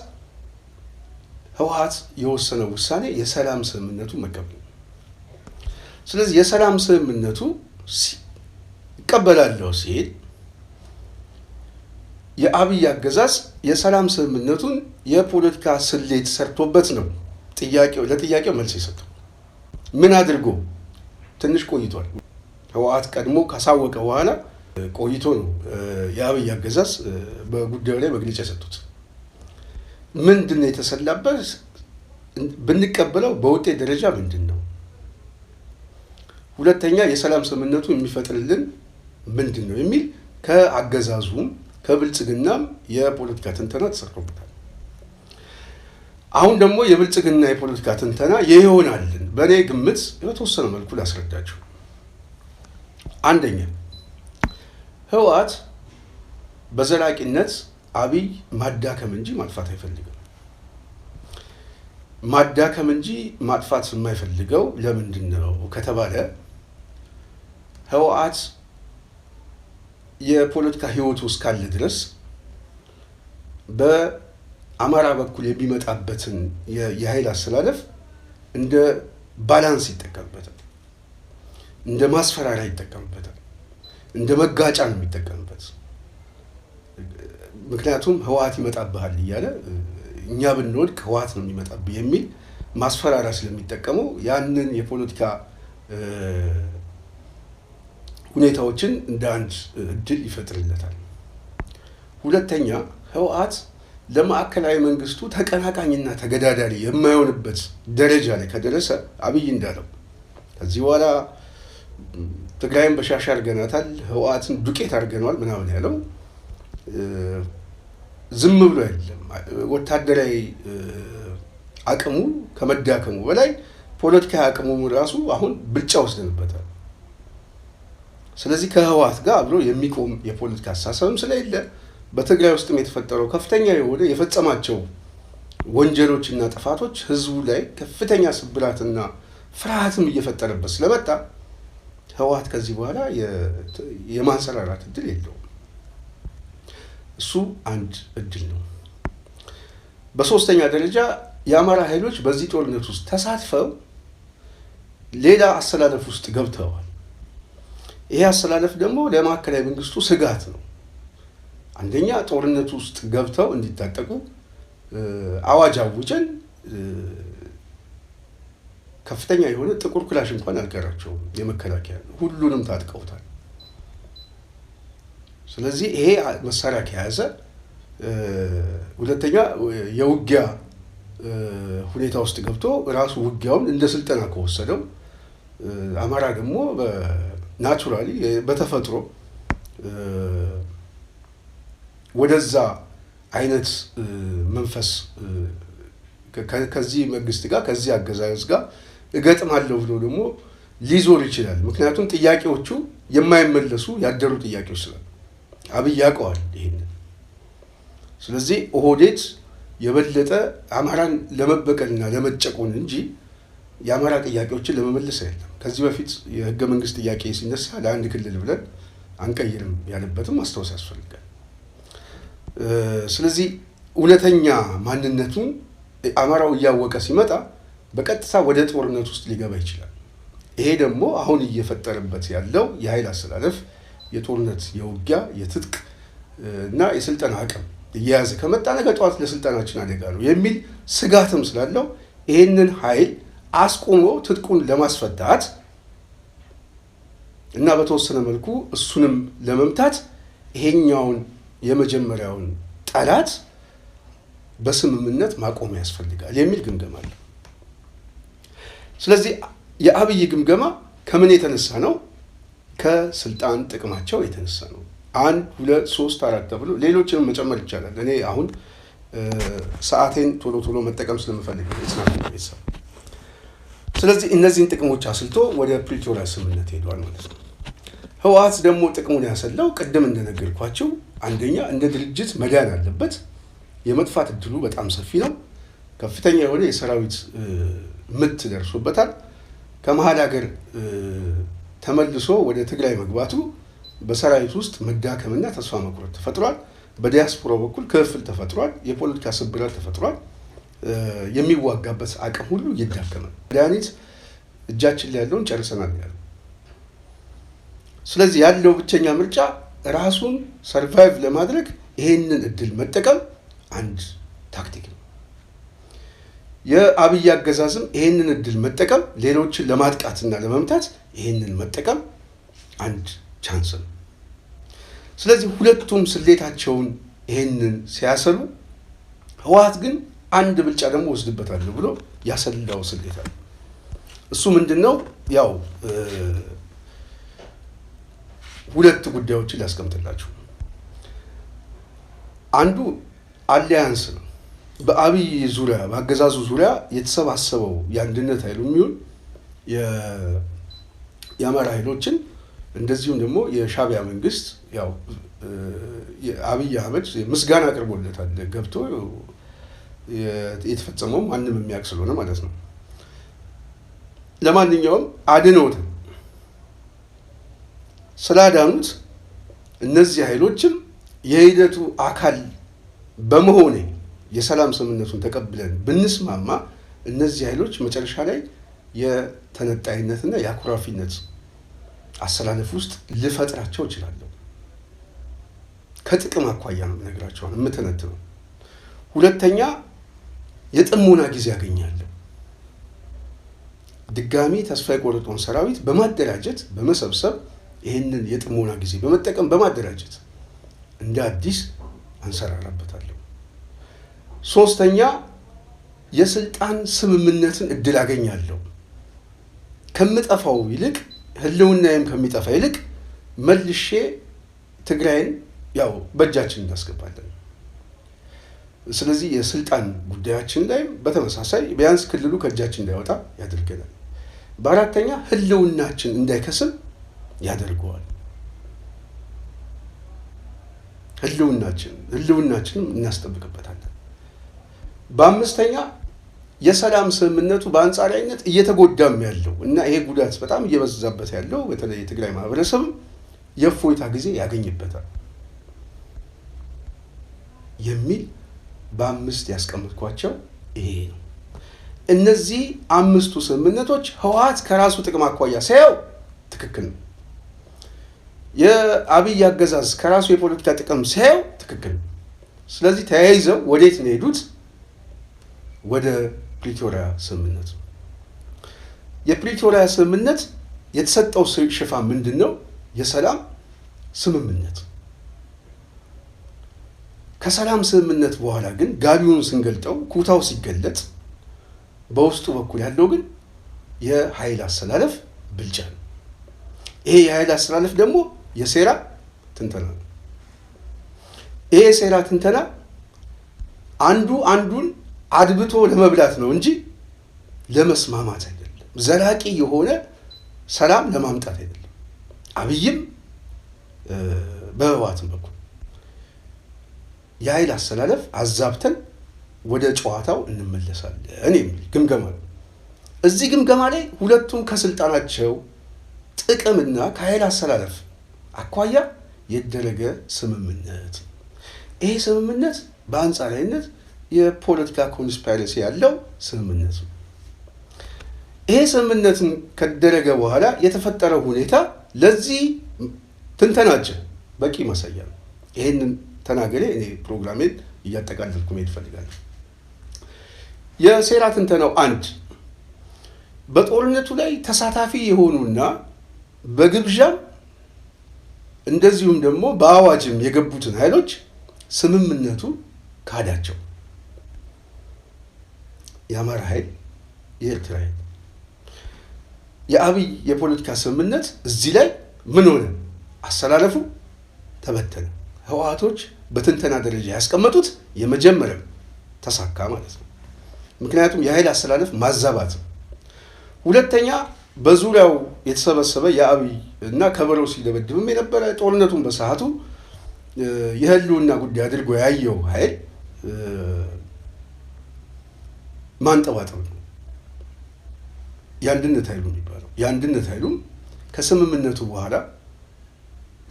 Speaker 1: ህወሓት የወሰነው ውሳኔ የሰላም ስምምነቱ መቀበል። ስለዚህ የሰላም ስምምነቱ ይቀበላለሁ ሲል የአብይ አገዛዝ የሰላም ስምምነቱን የፖለቲካ ስሌት ሰርቶበት ነው ለጥያቄው መልስ የሰጠው። ምን አድርጎ? ትንሽ ቆይቷል። ህወሓት ቀድሞ ካሳወቀ በኋላ ቆይቶ ነው የአብይ አገዛዝ በጉዳዩ ላይ መግለጫ የሰጡት። ምንድን ነው የተሰላበት? ብንቀበለው በውጤት ደረጃ ምንድን ነው? ሁለተኛ የሰላም ስምምነቱ የሚፈጥርልን ምንድን ነው የሚል ከአገዛዙም ከብልጽግናም የፖለቲካ ትንተና ተሰርቶበታል። አሁን ደግሞ የብልጽግና የፖለቲካ ትንተና ይሆናልን በእኔ ግምት በተወሰነ መልኩ ላስረዳችሁ። አንደኛ ህወሓት በዘላቂነት አብይ ማዳከም እንጂ ማጥፋት አይፈልግም። ማዳከም እንጂ ማጥፋት የማይፈልገው ለምንድን ነው ከተባለ ህወሓት የፖለቲካ ህይወቱ እስካለ ድረስ በአማራ በኩል የሚመጣበትን የኃይል አስተላለፍ እንደ ባላንስ ይጠቀምበታል፣ እንደ ማስፈራሪያ ይጠቀምበታል፣ እንደ መጋጫ ነው የሚጠቀምበት። ምክንያቱም ህወሓት ይመጣብሃል እያለ እኛ ብንወድቅ ህወሓት ነው የሚመጣብህ የሚል ማስፈራሪያ ስለሚጠቀመው ያንን የፖለቲካ ሁኔታዎችን እንደ አንድ እድል ይፈጥርለታል። ሁለተኛ ህወሓት ለማዕከላዊ መንግስቱ ተቀናቃኝና ተገዳዳሪ የማይሆንበት ደረጃ ላይ ከደረሰ አብይ እንዳለው ከዚህ በኋላ ትግራይን በሻሻ አድርገናታል፣ ህወሓትን ዱቄት አድርገናል ምናምን ያለው ዝም ብሎ አይደለም። ወታደራዊ አቅሙ ከመዳከሙ በላይ ፖለቲካዊ አቅሙ ራሱ አሁን ብልጫ ወስደንበታል። ስለዚህ ከህወሓት ጋር አብሮ የሚቆም የፖለቲካ አስተሳሰብም ስለሌለ በትግራይ ውስጥም የተፈጠረው ከፍተኛ የሆነ የፈጸማቸው ወንጀሎችና ጥፋቶች ህዝቡ ላይ ከፍተኛ ስብራትና ፍርሃትም እየፈጠረበት ስለመጣ ህወሓት ከዚህ በኋላ የማንሰራራት እድል የለውም። እሱ አንድ እድል ነው። በሶስተኛ ደረጃ የአማራ ኃይሎች በዚህ ጦርነት ውስጥ ተሳትፈው ሌላ አሰላለፍ ውስጥ ገብተዋል። ይሄ አሰላለፍ ደግሞ ለማዕከላዊ መንግስቱ ስጋት ነው። አንደኛ ጦርነት ውስጥ ገብተው እንዲታጠቁ አዋጅ አውጀን ከፍተኛ የሆነ ጥቁር ክላሽ እንኳን አልቀራቸውም። የመከላከያ ሁሉንም ታጥቀውታል። ስለዚህ ይሄ መሳሪያ ከያዘ ሁለተኛ የውጊያ ሁኔታ ውስጥ ገብቶ ራሱ ውጊያውን እንደ ስልጠና ከወሰደው አማራ ደግሞ ናቹራሊ በተፈጥሮ ወደዛ አይነት መንፈስ ከዚህ መንግስት ጋር ከዚህ አገዛዝ ጋር እገጥማለሁ ብሎ ደግሞ ሊዞር ይችላል። ምክንያቱም ጥያቄዎቹ የማይመለሱ ያደሩ ጥያቄዎች ስላሉ አብይ ያውቀዋል ይሄንን። ስለዚህ ኦህዴድ የበለጠ አማራን ለመበቀልና ለመጨቆን እንጂ የአማራ ጥያቄዎችን ለመመለስ አይደለም። ከዚህ በፊት የህገ መንግስት ጥያቄ ሲነሳ ለአንድ ክልል ብለን አንቀይርም ያለበትም ማስታወስ ያስፈልጋል። ስለዚህ እውነተኛ ማንነቱን አማራው እያወቀ ሲመጣ በቀጥታ ወደ ጦርነት ውስጥ ሊገባ ይችላል። ይሄ ደግሞ አሁን እየፈጠረበት ያለው የኃይል አሰላለፍ የጦርነት የውጊያ የትጥቅ እና የስልጠና አቅም እየያዘ ከመጣ ነገ ጠዋት ለስልጣናችን አደጋ ነው የሚል ስጋትም ስላለው ይሄንን ኃይል አስቆሞ ትጥቁን ለማስፈታት እና በተወሰነ መልኩ እሱንም ለመምታት ይሄኛውን የመጀመሪያውን ጠላት በስምምነት ማቆም ያስፈልጋል የሚል ግምገማ አለ። ስለዚህ የአብይ ግምገማ ከምን የተነሳ ነው? ከስልጣን ጥቅማቸው የተነሳ ነው። 1 2 3 4 ተብሎ ሌሎችንም መጨመር ይቻላል። እኔ አሁን ሰዓቴን ቶሎ መጠቀም ስለምፈልግ ነው። ስለዚህ እነዚህን ጥቅሞች አስልቶ ወደ ፕሪቶሪያ ስምምነት ሄዷል ማለት ነው። ህወሓት ደግሞ ጥቅሙን ያሰለው ቅድም እንደነገርኳቸው አንደኛ እንደ ድርጅት መዳን አለበት። የመጥፋት እድሉ በጣም ሰፊ ነው። ከፍተኛ የሆነ የሰራዊት ምት ደርሶበታል። ከመሀል ሀገር ተመልሶ ወደ ትግራይ መግባቱ በሰራዊት ውስጥ መዳከምና ተስፋ መቁረጥ ተፈጥሯል። በዲያስፖራ በኩል ክፍል ተፈጥሯል። የፖለቲካ ስብራት ተፈጥሯል። የሚዋጋበት አቅም ሁሉ ይዳከማል። መድኃኒት እጃችን ላይ ያለውን ጨርሰናል ያለው። ስለዚህ ያለው ብቸኛ ምርጫ ራሱን ሰርቫይቭ ለማድረግ ይሄንን እድል መጠቀም አንድ ታክቲክ ነው። የአብይ አገዛዝም ይሄንን እድል መጠቀም ሌሎችን ለማጥቃትና ለመምታት ይሄንን መጠቀም አንድ ቻንስ ነው። ስለዚህ ሁለቱም ስሌታቸውን ይሄንን ሲያሰሉ ህወሓት ግን አንድ ብልጫ ደግሞ ወስድበታለሁ ብሎ ያሰላው ስሌት አለ። እሱ ምንድነው? ያው ሁለት ጉዳዮችን ላስቀምጥላችሁ። አንዱ አሊያንስ ነው። በአብይ ዙሪያ በአገዛዙ ዙሪያ የተሰባሰበው የአንድነት ኃይሉ የሚሆን የአማራ ኃይሎችን እንደዚሁም ደግሞ የሻዕቢያ መንግስት ያው አብይ አህመድ ምስጋና አቅርቦለታል። ገብቶ የተፈጸመው ማንም የሚያውቅ ስለሆነ ማለት ነው። ለማንኛውም አድነውት ስላዳኑት እነዚህ ኃይሎችም የሂደቱ አካል በመሆኔ የሰላም ስምምነቱን ተቀብለን ብንስማማ እነዚህ ኃይሎች መጨረሻ ላይ የተነጣይነትና የአኩራፊነት አሰላለፍ ውስጥ ልፈጥራቸው እችላለሁ። ከጥቅም አኳያ ነው ነገራቸውን የምተነትነው። ሁለተኛ የጥሞና ጊዜ ያገኛለሁ። ድጋሚ ተስፋ የቆረጠውን ሰራዊት በማደራጀት በመሰብሰብ ይህንን የጥሞና ጊዜ በመጠቀም በማደራጀት እንደ አዲስ አንሰራራበታለሁ። ሶስተኛ የስልጣን ስምምነትን እድል አገኛለሁ። ከምጠፋው ይልቅ ህልውናዬም ከሚጠፋ ይልቅ መልሼ ትግራይን ያው በእጃችን እናስገባለን። ስለዚህ የስልጣን ጉዳያችን ላይ በተመሳሳይ ቢያንስ ክልሉ ከእጃችን እንዳይወጣ ያደርገናል። በአራተኛ ህልውናችን እንዳይከስም ያደርገዋል። ህልውናችንም እናስጠብቅበታለን። በአምስተኛ የሰላም ስምምነቱ በአንጻራዊነት እየተጎዳም ያለው እና ይሄ ጉዳት በጣም እየበዛበት ያለው በተለይ የትግራይ ማህበረሰብ የእፎይታ ጊዜ ያገኝበታል የሚል በአምስት ያስቀምጥኳቸው ይሄ ነው። እነዚህ አምስቱ ስምምነቶች ህወሓት ከራሱ ጥቅም አኳያ ሳይው ትክክል ነው። የአብይ አገዛዝ ከራሱ የፖለቲካ ጥቅም ሳይው ትክክል ነው። ስለዚህ ተያይዘው ወዴት ነው ሄዱት? ወደ ፕሪቶሪያ ስምምነት። የፕሪቶሪያ ስምምነት የተሰጠው ሽፋን ምንድን ነው? የሰላም ስምምነት። ከሰላም ስምምነት በኋላ ግን ጋቢውን ስንገልጠው ኩታው ሲገለጥ በውስጡ በኩል ያለው ግን የኃይል አሰላለፍ ብልጫ ነው። ይሄ የኃይል አሰላለፍ ደግሞ የሴራ ትንተና ነው። ይሄ የሴራ ትንተና አንዱ አንዱን አድብቶ ለመብላት ነው እንጂ ለመስማማት አይደለም። ዘላቂ የሆነ ሰላም ለማምጣት አይደለም። አብይም በህወሓትም በኩል የኃይል አሰላለፍ አዛብተን ወደ ጨዋታው እንመለሳለን የሚል ግምገማ ነው። እዚህ ግምገማ ላይ ሁለቱም ከስልጣናቸው ጥቅምና ከኃይል አሰላለፍ አኳያ የደረገ ስምምነት። ይሄ ስምምነት በአንጻራዊነት የፖለቲካ ኮንስፓይረሲ ያለው ስምምነት ነው። ይሄ ስምምነትን ከደረገ በኋላ የተፈጠረው ሁኔታ ለዚህ ትንተናችን በቂ ማሳያ ነው። ይሄንን ተናገሬ እኔ ፕሮግራሜን እያጠቃለልኩ መሄድ እፈልጋለሁ። የሴራ ትንተናው አንድ፣ በጦርነቱ ላይ ተሳታፊ የሆኑና በግብዣም እንደዚሁም ደግሞ በአዋጅም የገቡትን ኃይሎች ስምምነቱ ካዳቸው። የአማራ ኃይል፣ የኤርትራ ኃይል። የአብይ የፖለቲካ ስምምነት እዚህ ላይ ምን ሆነ? አሰላለፉ ተበተነ። ህወሓቶች በትንተና ደረጃ ያስቀመጡት የመጀመሪያው ተሳካ ማለት ነው። ምክንያቱም የኃይል አሰላለፍ ማዛባት ነው። ሁለተኛ፣ በዙሪያው የተሰበሰበ የአብይ እና ከበረው ሲደበድብም የነበረ ጦርነቱን በሰዓቱ የህልውና ጉዳይ አድርጎ ያየው ኃይል ማንጠባጠብ ነው። የአንድነት ኃይሉ የሚባለው የአንድነት ኃይሉም ከስምምነቱ በኋላ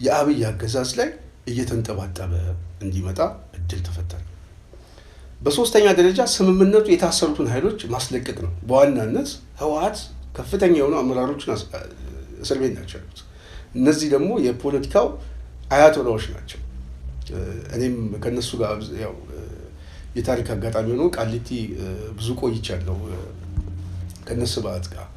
Speaker 1: የአብይ አገዛዝ ላይ እየተንጠባጠበ እንዲመጣ እድል ተፈጠረ። በሶስተኛ ደረጃ ስምምነቱ የታሰሩትን ኃይሎች ማስለቀቅ ነው። በዋናነት ህወሓት ከፍተኛ የሆኑ አመራሮችን እስር ቤት ናቸው ያሉት። እነዚህ ደግሞ የፖለቲካው አያቶላዎች ናቸው። እኔም ከነሱ ጋር ያው የታሪክ አጋጣሚ ሆኖ ቃሊቲ ብዙ ቆይቻለሁ ከነሱ በዓት ጋር።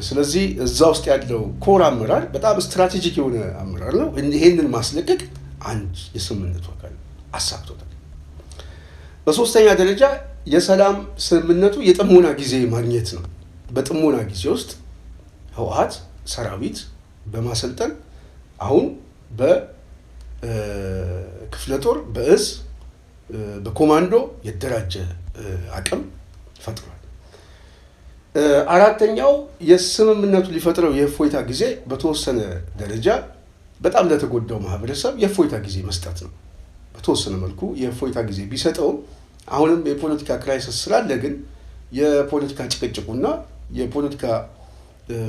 Speaker 1: ስለዚህ እዛ ውስጥ ያለው ኮር አመራር በጣም ስትራቴጂክ የሆነ አመራር ነው። ይሄንን ማስለቀቅ አንድ የስምምነቱ አካል አሳክቶታል። በሶስተኛ ደረጃ የሰላም ስምምነቱ የጥሞና ጊዜ ማግኘት ነው። በጥሞና ጊዜ ውስጥ ህወሓት ሰራዊት በማሰልጠን አሁን በክፍለ ጦር፣ በእዝ፣ በኮማንዶ የተደራጀ አቅም ፈጥሯል። አራተኛው የስምምነቱ ሊፈጥረው የእፎይታ ጊዜ በተወሰነ ደረጃ በጣም ለተጎዳው ማህበረሰብ የእፎይታ ጊዜ መስጠት ነው። በተወሰነ መልኩ የእፎይታ ጊዜ ቢሰጠውም አሁንም የፖለቲካ ክራይሲስ ስላለ ግን የፖለቲካ ጭቅጭቁና የፖለቲካ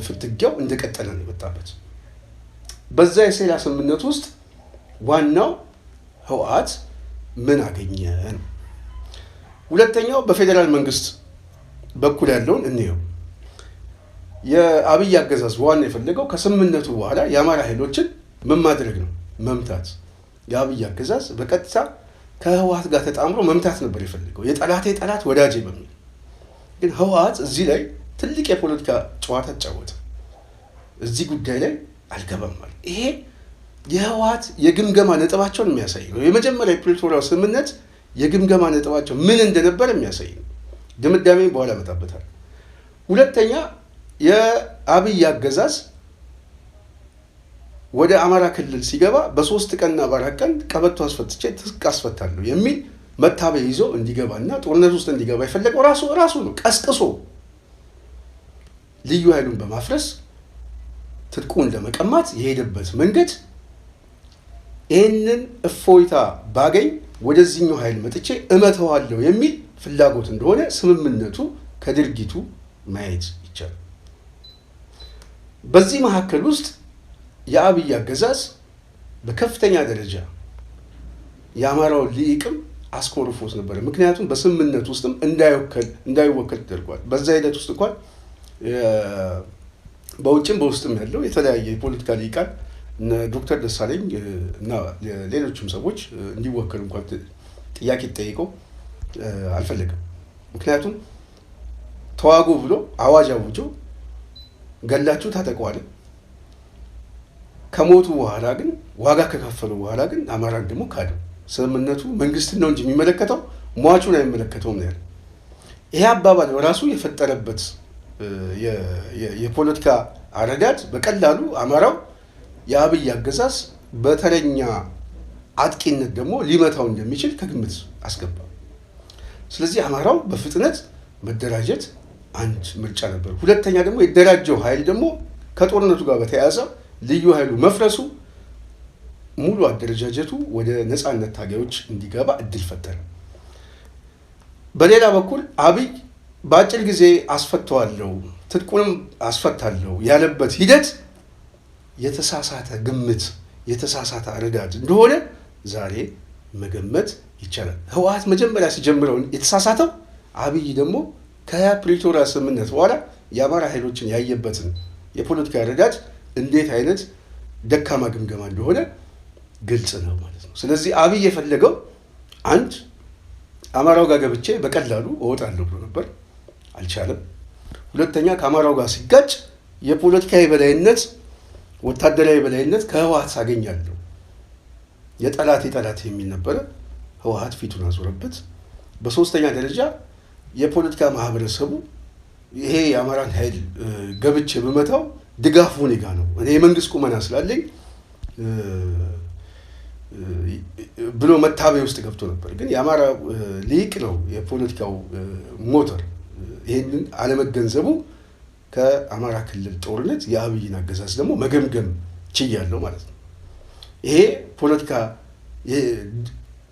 Speaker 1: ፍትጊያው እንደቀጠለ ነው የመጣበት። በዛ የሴራ ስምምነት ውስጥ ዋናው ህወሓት ምን አገኘ ነው። ሁለተኛው በፌዴራል መንግስት በኩል ያለውን እንየው። የአብይ አገዛዝ ዋና የፈለገው ከስምምነቱ በኋላ የአማራ ኃይሎችን ምን ማድረግ ነው? መምታት። የአብይ አገዛዝ በቀጥታ ከህወሓት ጋር ተጣምሮ መምታት ነበር የፈለገው፣ የጠላቴ ጠላት ወዳጄ በሚል። ግን ህወሓት እዚህ ላይ ትልቅ የፖለቲካ ጨዋታ ተጫወተ። እዚህ ጉዳይ ላይ አልገባም ማለት ይሄ የህወሓት የግምገማ ነጥባቸውን የሚያሳይ ነው። የመጀመሪያ የፕሪቶሪያው ስምምነት የግምገማ ነጥባቸው ምን እንደነበር የሚያሳይ ነው። ድምዳሜ በኋላ መጣበታል። ሁለተኛ የአብይ አገዛዝ ወደ አማራ ክልል ሲገባ በ3 ቀንና በ4 ቀን ቀበቶ አስፈትቼ ትጥቅ አስፈታለሁ የሚል መታበይ ይዞ እንዲገባና ጦርነት ውስጥ እንዲገባ የፈለገው ራሱ ነው። ቀስቅሶ ልዩ ኃይሉን በማፍረስ ትጥቁን ለመቀማት የሄደበት መንገድ ይህንን እፎይታ ባገኝ ወደዚህኛው ኃይል መጥቼ እመተዋለሁ የሚል ፍላጎት እንደሆነ ስምምነቱ ከድርጊቱ ማየት ይቻላል። በዚህ መካከል ውስጥ የአብይ አገዛዝ በከፍተኛ ደረጃ የአማራውን ልሂቅም አስኮርፎት ነበር። ምክንያቱም በስምምነት ውስጥም እንዳይወከል ተደርጓል። በዛ ሂደት ውስጥ እንኳን በውጭም በውስጥም ያለው የተለያየ የፖለቲካ ልሂቃን ዶክተር ደሳለኝ እና ሌሎችም ሰዎች እንዲወከሉ እንኳን ጥያቄ ተጠይቀው አልፈለገም። ምክንያቱም ተዋጉ ብሎ አዋጅ አውጆ ገላችሁ ታጠቋል። ከሞቱ በኋላ ግን ዋጋ ከከፈሉ በኋላ ግን አማራን ደግሞ ካደው። ስምምነቱ መንግስትን ነው እንጂ የሚመለከተው ሟቹን አይመለከተውም ነው ያለው። ይሄ አባባል በራሱ የፈጠረበት የፖለቲካ አረዳድ በቀላሉ አማራው የአብይ አገዛዝ በተለኛ አጥቂነት ደግሞ ሊመታው እንደሚችል ከግምት አስገባ። ስለዚህ አማራው በፍጥነት መደራጀት አንድ ምርጫ ነበር። ሁለተኛ ደግሞ የደራጀው ኃይል ደግሞ ከጦርነቱ ጋር በተያያዘ ልዩ ኃይሉ መፍረሱ ሙሉ አደረጃጀቱ ወደ ነፃነት ታጋዮች እንዲገባ እድል ፈጠረ። በሌላ በኩል አብይ በአጭር ጊዜ አስፈታዋለሁ ትጥቁንም አስፈታለሁ ያለበት ሂደት የተሳሳተ ግምት የተሳሳተ አረዳድ እንደሆነ ዛሬ መገመት ይቻላል። ህወሓት መጀመሪያ ሲጀምረው የተሳሳተው አብይ ደግሞ ከፕሪቶሪያ ስምምነት በኋላ የአማራ ኃይሎችን ያየበትን የፖለቲካ አረዳድ እንዴት አይነት ደካማ ግምገማ እንደሆነ ግልጽ ነው ማለት ነው። ስለዚህ አብይ የፈለገው አንድ አማራው ጋር ገብቼ በቀላሉ እወጣለሁ ብሎ ነበር፣ አልቻለም። ሁለተኛ ከአማራው ጋር ሲጋጭ የፖለቲካ የበላይነት ወታደራዊ የበላይነት ከህወሓት ሳገኛለሁ የጠላት የሚል ነበረ። ህወሓት ፊቱን አዞረበት። በሶስተኛ ደረጃ የፖለቲካ ማህበረሰቡ ይሄ የአማራን ኃይል ገብቼ ብመታው ድጋፉ እኔ ጋ ነው፣ እኔ የመንግስት ቁመና ስላለኝ ብሎ መታበይ ውስጥ ገብቶ ነበር። ግን የአማራ ሊቅ ነው የፖለቲካው ሞተር። ይህንን አለመገንዘቡ ከአማራ ክልል ጦርነት የአብይን አገዛዝ ደግሞ መገምገም ችያለሁ ማለት ነው። ይሄ ፖለቲካ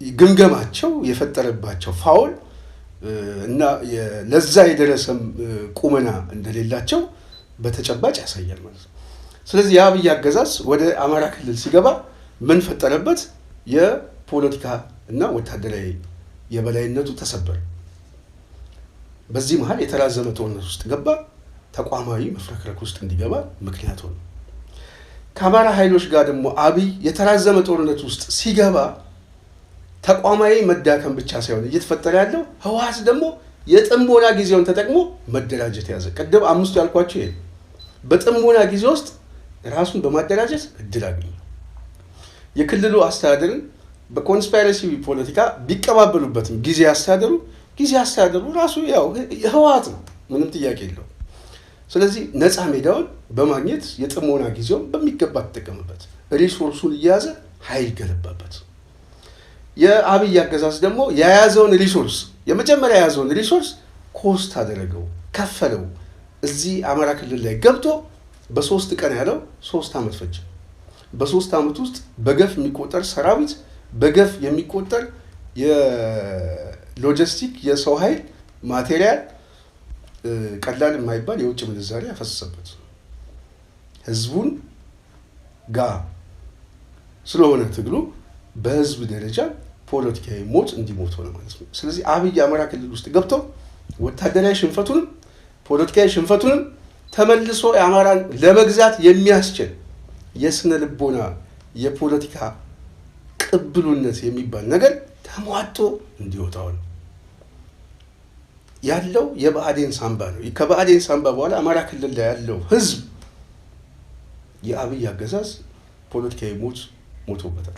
Speaker 1: ግምገማቸው የፈጠረባቸው ፋውል እና ለዛ የደረሰም ቁመና እንደሌላቸው በተጨባጭ ያሳያል ማለት ነው። ስለዚህ የአብይ አገዛዝ ወደ አማራ ክልል ሲገባ ምን ፈጠረበት? የፖለቲካ እና ወታደራዊ የበላይነቱ ተሰበረ። በዚህ መሀል የተራዘመ ጦርነት ውስጥ ገባ። ተቋማዊ መፍረክረክ ውስጥ እንዲገባ ምክንያት ሆነ። ከአማራ ኃይሎች ጋር ደግሞ አብይ የተራዘመ ጦርነት ውስጥ ሲገባ ተቋማዊ መዳከም ብቻ ሳይሆን እየተፈጠረ ያለው ህወሓት ደግሞ የጥሞና ጊዜውን ተጠቅሞ መደራጀት ያዘ። ቀደም አምስቱ ያልኳቸው ይሄ በጥሞና ጊዜ ውስጥ ራሱን በማደራጀት እድል አገኘ። የክልሉ አስተዳደርን በኮንስፓይረሲ ፖለቲካ ቢቀባበሉበትም ጊዜ አስተዳደሩ ራሱ ያው ህወሓት ነው፣ ምንም ጥያቄ የለው። ስለዚህ ነፃ ሜዳውን በማግኘት የጥሞና ጊዜውን በሚገባ ተጠቀምበት፣ ሪሶርሱን እየያዘ ኃይል ገነባበት። የአብይ አገዛዝ ደግሞ የያዘውን ሪሶርስ የመጀመሪያ የያዘውን ሪሶርስ ኮስት አደረገው፣ ከፈለው። እዚህ አማራ ክልል ላይ ገብቶ በ3 ቀን ያለው 3 ዓመት ፈጀ። በ3 ዓመት ውስጥ በገፍ የሚቆጠር ሰራዊት፣ በገፍ የሚቆጠር የሎጂስቲክ የሰው ኃይል ማቴሪያል፣ ቀላል የማይባል የውጭ ምንዛሪ ያፈሰሰበት ህዝቡን ጋር ስለሆነ ትግሉ በህዝብ ደረጃ ፖለቲካዊ ሞት እንዲሞት ሆነ ማለት ነው። ስለዚህ አብይ አማራ ክልል ውስጥ ገብቶ ወታደራዊ ሽንፈቱንም ፖለቲካዊ ሽንፈቱንም ተመልሶ የአማራን ለመግዛት የሚያስችል የስነ ልቦና የፖለቲካ ቅብሉነት የሚባል ነገር ተሟጦ እንዲወጣው ነው ያለው። የብአዴን ሳምባ ነው። ከብአዴን ሳምባ በኋላ አማራ ክልል ላይ ያለው ህዝብ የአብይ አገዛዝ ፖለቲካዊ ሞቶበታል።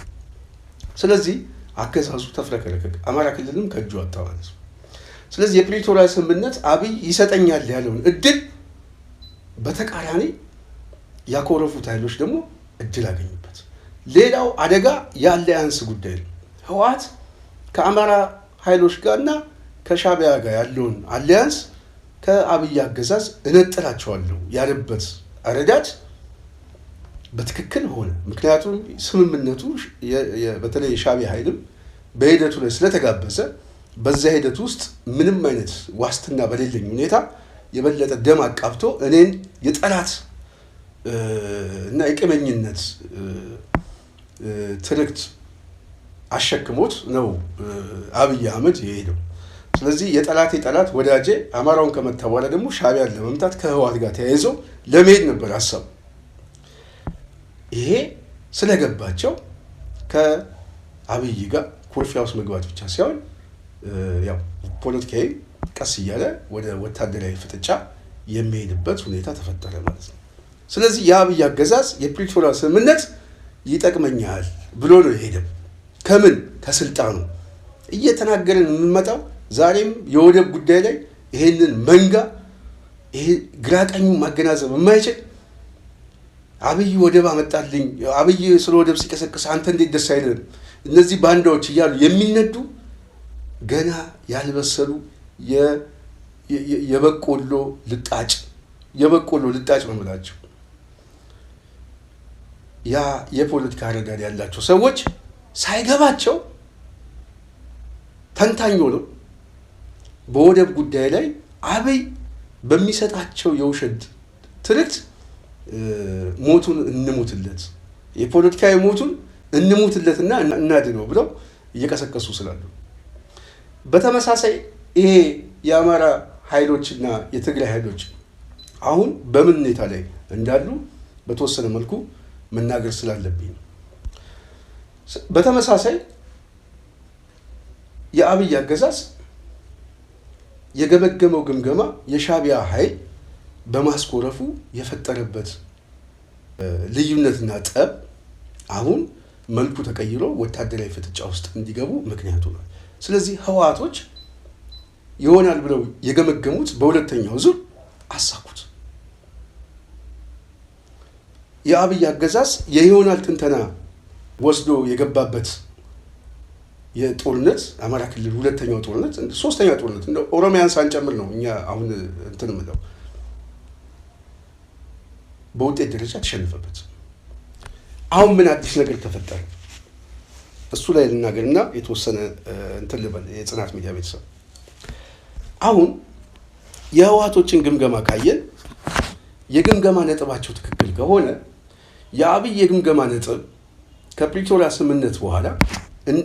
Speaker 1: ስለዚህ አገዛዙ ተፍረከረከ፣ አማራ ክልልም ከእጁ አጣ ማለት ነው። ስለዚህ የፕሪቶሪያ ስምምነት አብይ ይሰጠኛል ያለውን እድል በተቃራኒ ያኮረፉት ኃይሎች ደግሞ እድል አገኙበት። ሌላው አደጋ የአሊያንስ ጉዳይ ነው። ህወሓት ከአማራ ኃይሎች ጋርና ከሻዕቢያ ጋር ያለውን አሊያንስ ከአብይ አገዛዝ እነጥላቸዋለሁ ያለበት አረዳድ በትክክል ሆነ። ምክንያቱም ስምምነቱ በተለይ የሻዕቢያ ኃይልም በሂደቱ ላይ ስለተጋበዘ በዛ ሂደት ውስጥ ምንም አይነት ዋስትና በሌለኝ ሁኔታ የበለጠ ደም አቃብቶ እኔን የጠላት እና የቅመኝነት ትርክት አሸክሞት ነው አብይ አህመድ የሄደው። ስለዚህ የጠላቴ ጠላት ወዳጄ አማራውን ከመታ በኋላ ደግሞ ሻዕቢያን ለመምታት ከህወሓት ጋር ተያይዞ ለመሄድ ነበር ሀሳቡ። ይሄ ስለገባቸው ከአብይ ጋር ኩርፊያ ውስጥ መግባት ብቻ ሳይሆን ያው ፖለቲካዊ ቀስ እያለ ወደ ወታደራዊ ፍጥጫ የሚሄድበት ሁኔታ ተፈጠረ ማለት ነው። ስለዚህ የአብይ አገዛዝ የፕሪቶሪያ ስምምነት ይጠቅመኛል ብሎ ነው የሄደው። ከምን ከስልጣኑ እየተናገረን የምንመጣው ዛሬም የወደብ ጉዳይ ላይ ይሄንን መንጋ ይሄ ግራቀኙ ማገናዘብ የማይችል አብይ ወደብ አመጣልኝ፣ አብይ ስለ ወደብ ሲቀሰቅስ አንተ እንዴት ደስ አይልም፣ እነዚህ ባንዳዎች እያሉ የሚነዱ ገና ያልበሰሉ የበቆሎ ልጣጭ ነው የምላቸው። ያ የፖለቲካ አረዳድ ያላቸው ሰዎች ሳይገባቸው ተንታኞ ነው በወደብ ጉዳይ ላይ አብይ በሚሰጣቸው የውሸት ትርክት ሞቱን እንሙትለት፣ የፖለቲካዊ ሞቱን እንሙትለትና እናድነው ብለው እየቀሰቀሱ ስላሉ፣ በተመሳሳይ ይሄ የአማራ ኃይሎችና የትግራይ ኃይሎች አሁን በምን ሁኔታ ላይ እንዳሉ በተወሰነ መልኩ መናገር ስላለብኝ ነው። በተመሳሳይ የአብይ አገዛዝ የገመገመው ግምገማ የሻዕቢያ ኃይል በማስኮረፉ የፈጠረበት ልዩነትና ጠብ አሁን መልኩ ተቀይሮ ወታደራዊ ፍጥጫ ውስጥ እንዲገቡ ምክንያቱ ነው። ስለዚህ ህወሓቶች ይሆናል ብለው የገመገሙት በሁለተኛው ዙር አሳኩት። የአብይ አገዛዝ የይሆናል ትንተና ወስዶ የገባበት የጦርነት አማራ ክልል ሁለተኛው ጦርነት፣ ሶስተኛው ጦርነት እንደ ኦሮሚያን ሳንጨምር ነው እኛ አሁን እንትን ምለው በውጤት ደረጃ ተሸነፈበት። አሁን ምን አዲስ ነገር ተፈጠረ? እሱ ላይ ልናገርና የተወሰነ እንትን ልበል። የጽናት ሚዲያ ቤተሰብ አሁን የህወሓቶችን ግምገማ ካየን የግምገማ ነጥባቸው ትክክል ከሆነ የአብይ የግምገማ ነጥብ ከፕሪቶሪያ ስምምነት በኋላ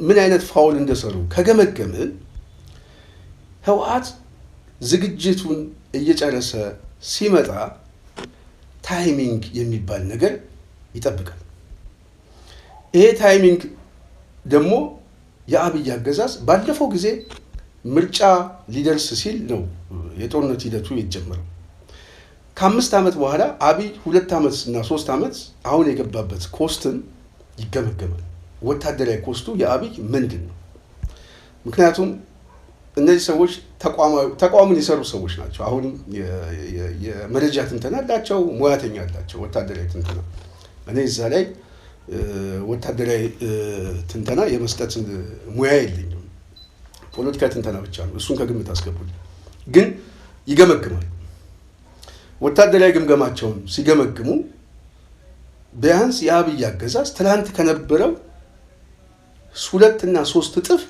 Speaker 1: ምን አይነት ፋውል እንደሰሩ ከገመገምን ህወሓት ዝግጅቱን እየጨረሰ ሲመጣ ታይሚንግ የሚባል ነገር ይጠብቃል። ይሄ ታይሚንግ ደግሞ የአብይ አገዛዝ ባለፈው ጊዜ ምርጫ ሊደርስ ሲል ነው የጦርነት ሂደቱ የተጀመረው። ከ5 ዓመት በኋላ አብይ 2 ዓመት እና 3 ዓመት አሁን የገባበት ኮስትን ይገመገማል። ወታደራዊ ኮስቱ የአብይ ምንድን ነው? ምክንያቱም እነዚህ ሰዎች ተቋሙን የሰሩ ሰዎች ናቸው። አሁን የመረጃ ትንተና አላቸው፣ ሙያተኛ አላቸው፣ ወታደራዊ ትንተና። እኔ እዛ ላይ ወታደራዊ ትንተና የመስጠት ሙያ የለኝም። ፖለቲካ ትንተና ብቻ ነው። እሱን ከግምት አስገቡልኝ። ግን ይገመግማል። ወታደራዊ ግምገማቸውን ሲገመግሙ ቢያንስ የአብይ አገዛዝ ትላንት ከነበረው 2 እና 3 እጥፍ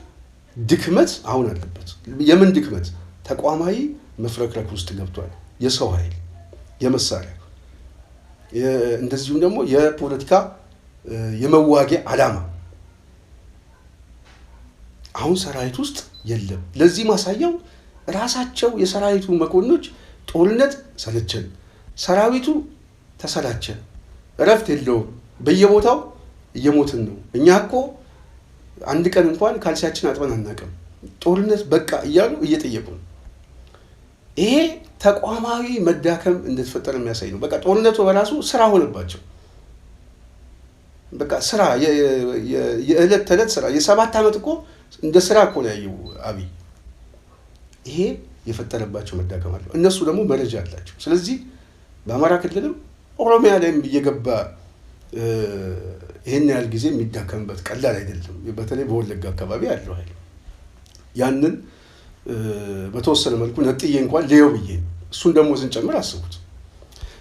Speaker 1: ድክመት አሁን አለበት። የምን ድክመት? ተቋማዊ መፍረክረክ ውስጥ ገብቷል። የሰው ኃይል፣ የመሳሪያ እንደዚሁም ደግሞ የፖለቲካ የመዋጊያ ዓላማ አሁን ሰራዊት ውስጥ የለም። ለዚህ ማሳያው ራሳቸው የሰራዊቱ መኮንኖች ጦርነት ሰለቸን፣ ሰራዊቱ ተሰላቸ፣ እረፍት የለውም፣ በየቦታው እየሞትን ነው፣ እኛ እኮ አንድ ቀን እንኳን ካልሲያችን አጥበን አናውቅም፣ ጦርነት በቃ እያሉ እየጠየቁ ነው። ይሄ ተቋማዊ መዳከም እንደተፈጠረ የሚያሳይ ነው። በቃ ጦርነቱ በራሱ ስራ ሆነባቸው። በቃ ስራ የዕለት ተዕለት ስራ የ7 ዓመት እኮ እንደ ስራ እኮ ነው ያየው አብይ። ይሄ የፈጠረባቸው መዳከም አለው። እነሱ ደግሞ መረጃ አላቸው። ስለዚህ በአማራ ክልልም ኦሮሚያ ላይም እየገባ ይሄን ያህል ጊዜ የሚዳከምበት ቀላል አይደለም። በተለይ በወለጋ አካባቢ ያለው ኃይል ያንን በተወሰነ መልኩ ነጥዬ እንኳን ሌው ብዬ እሱን ደግሞ ስንጨምር አስቡት።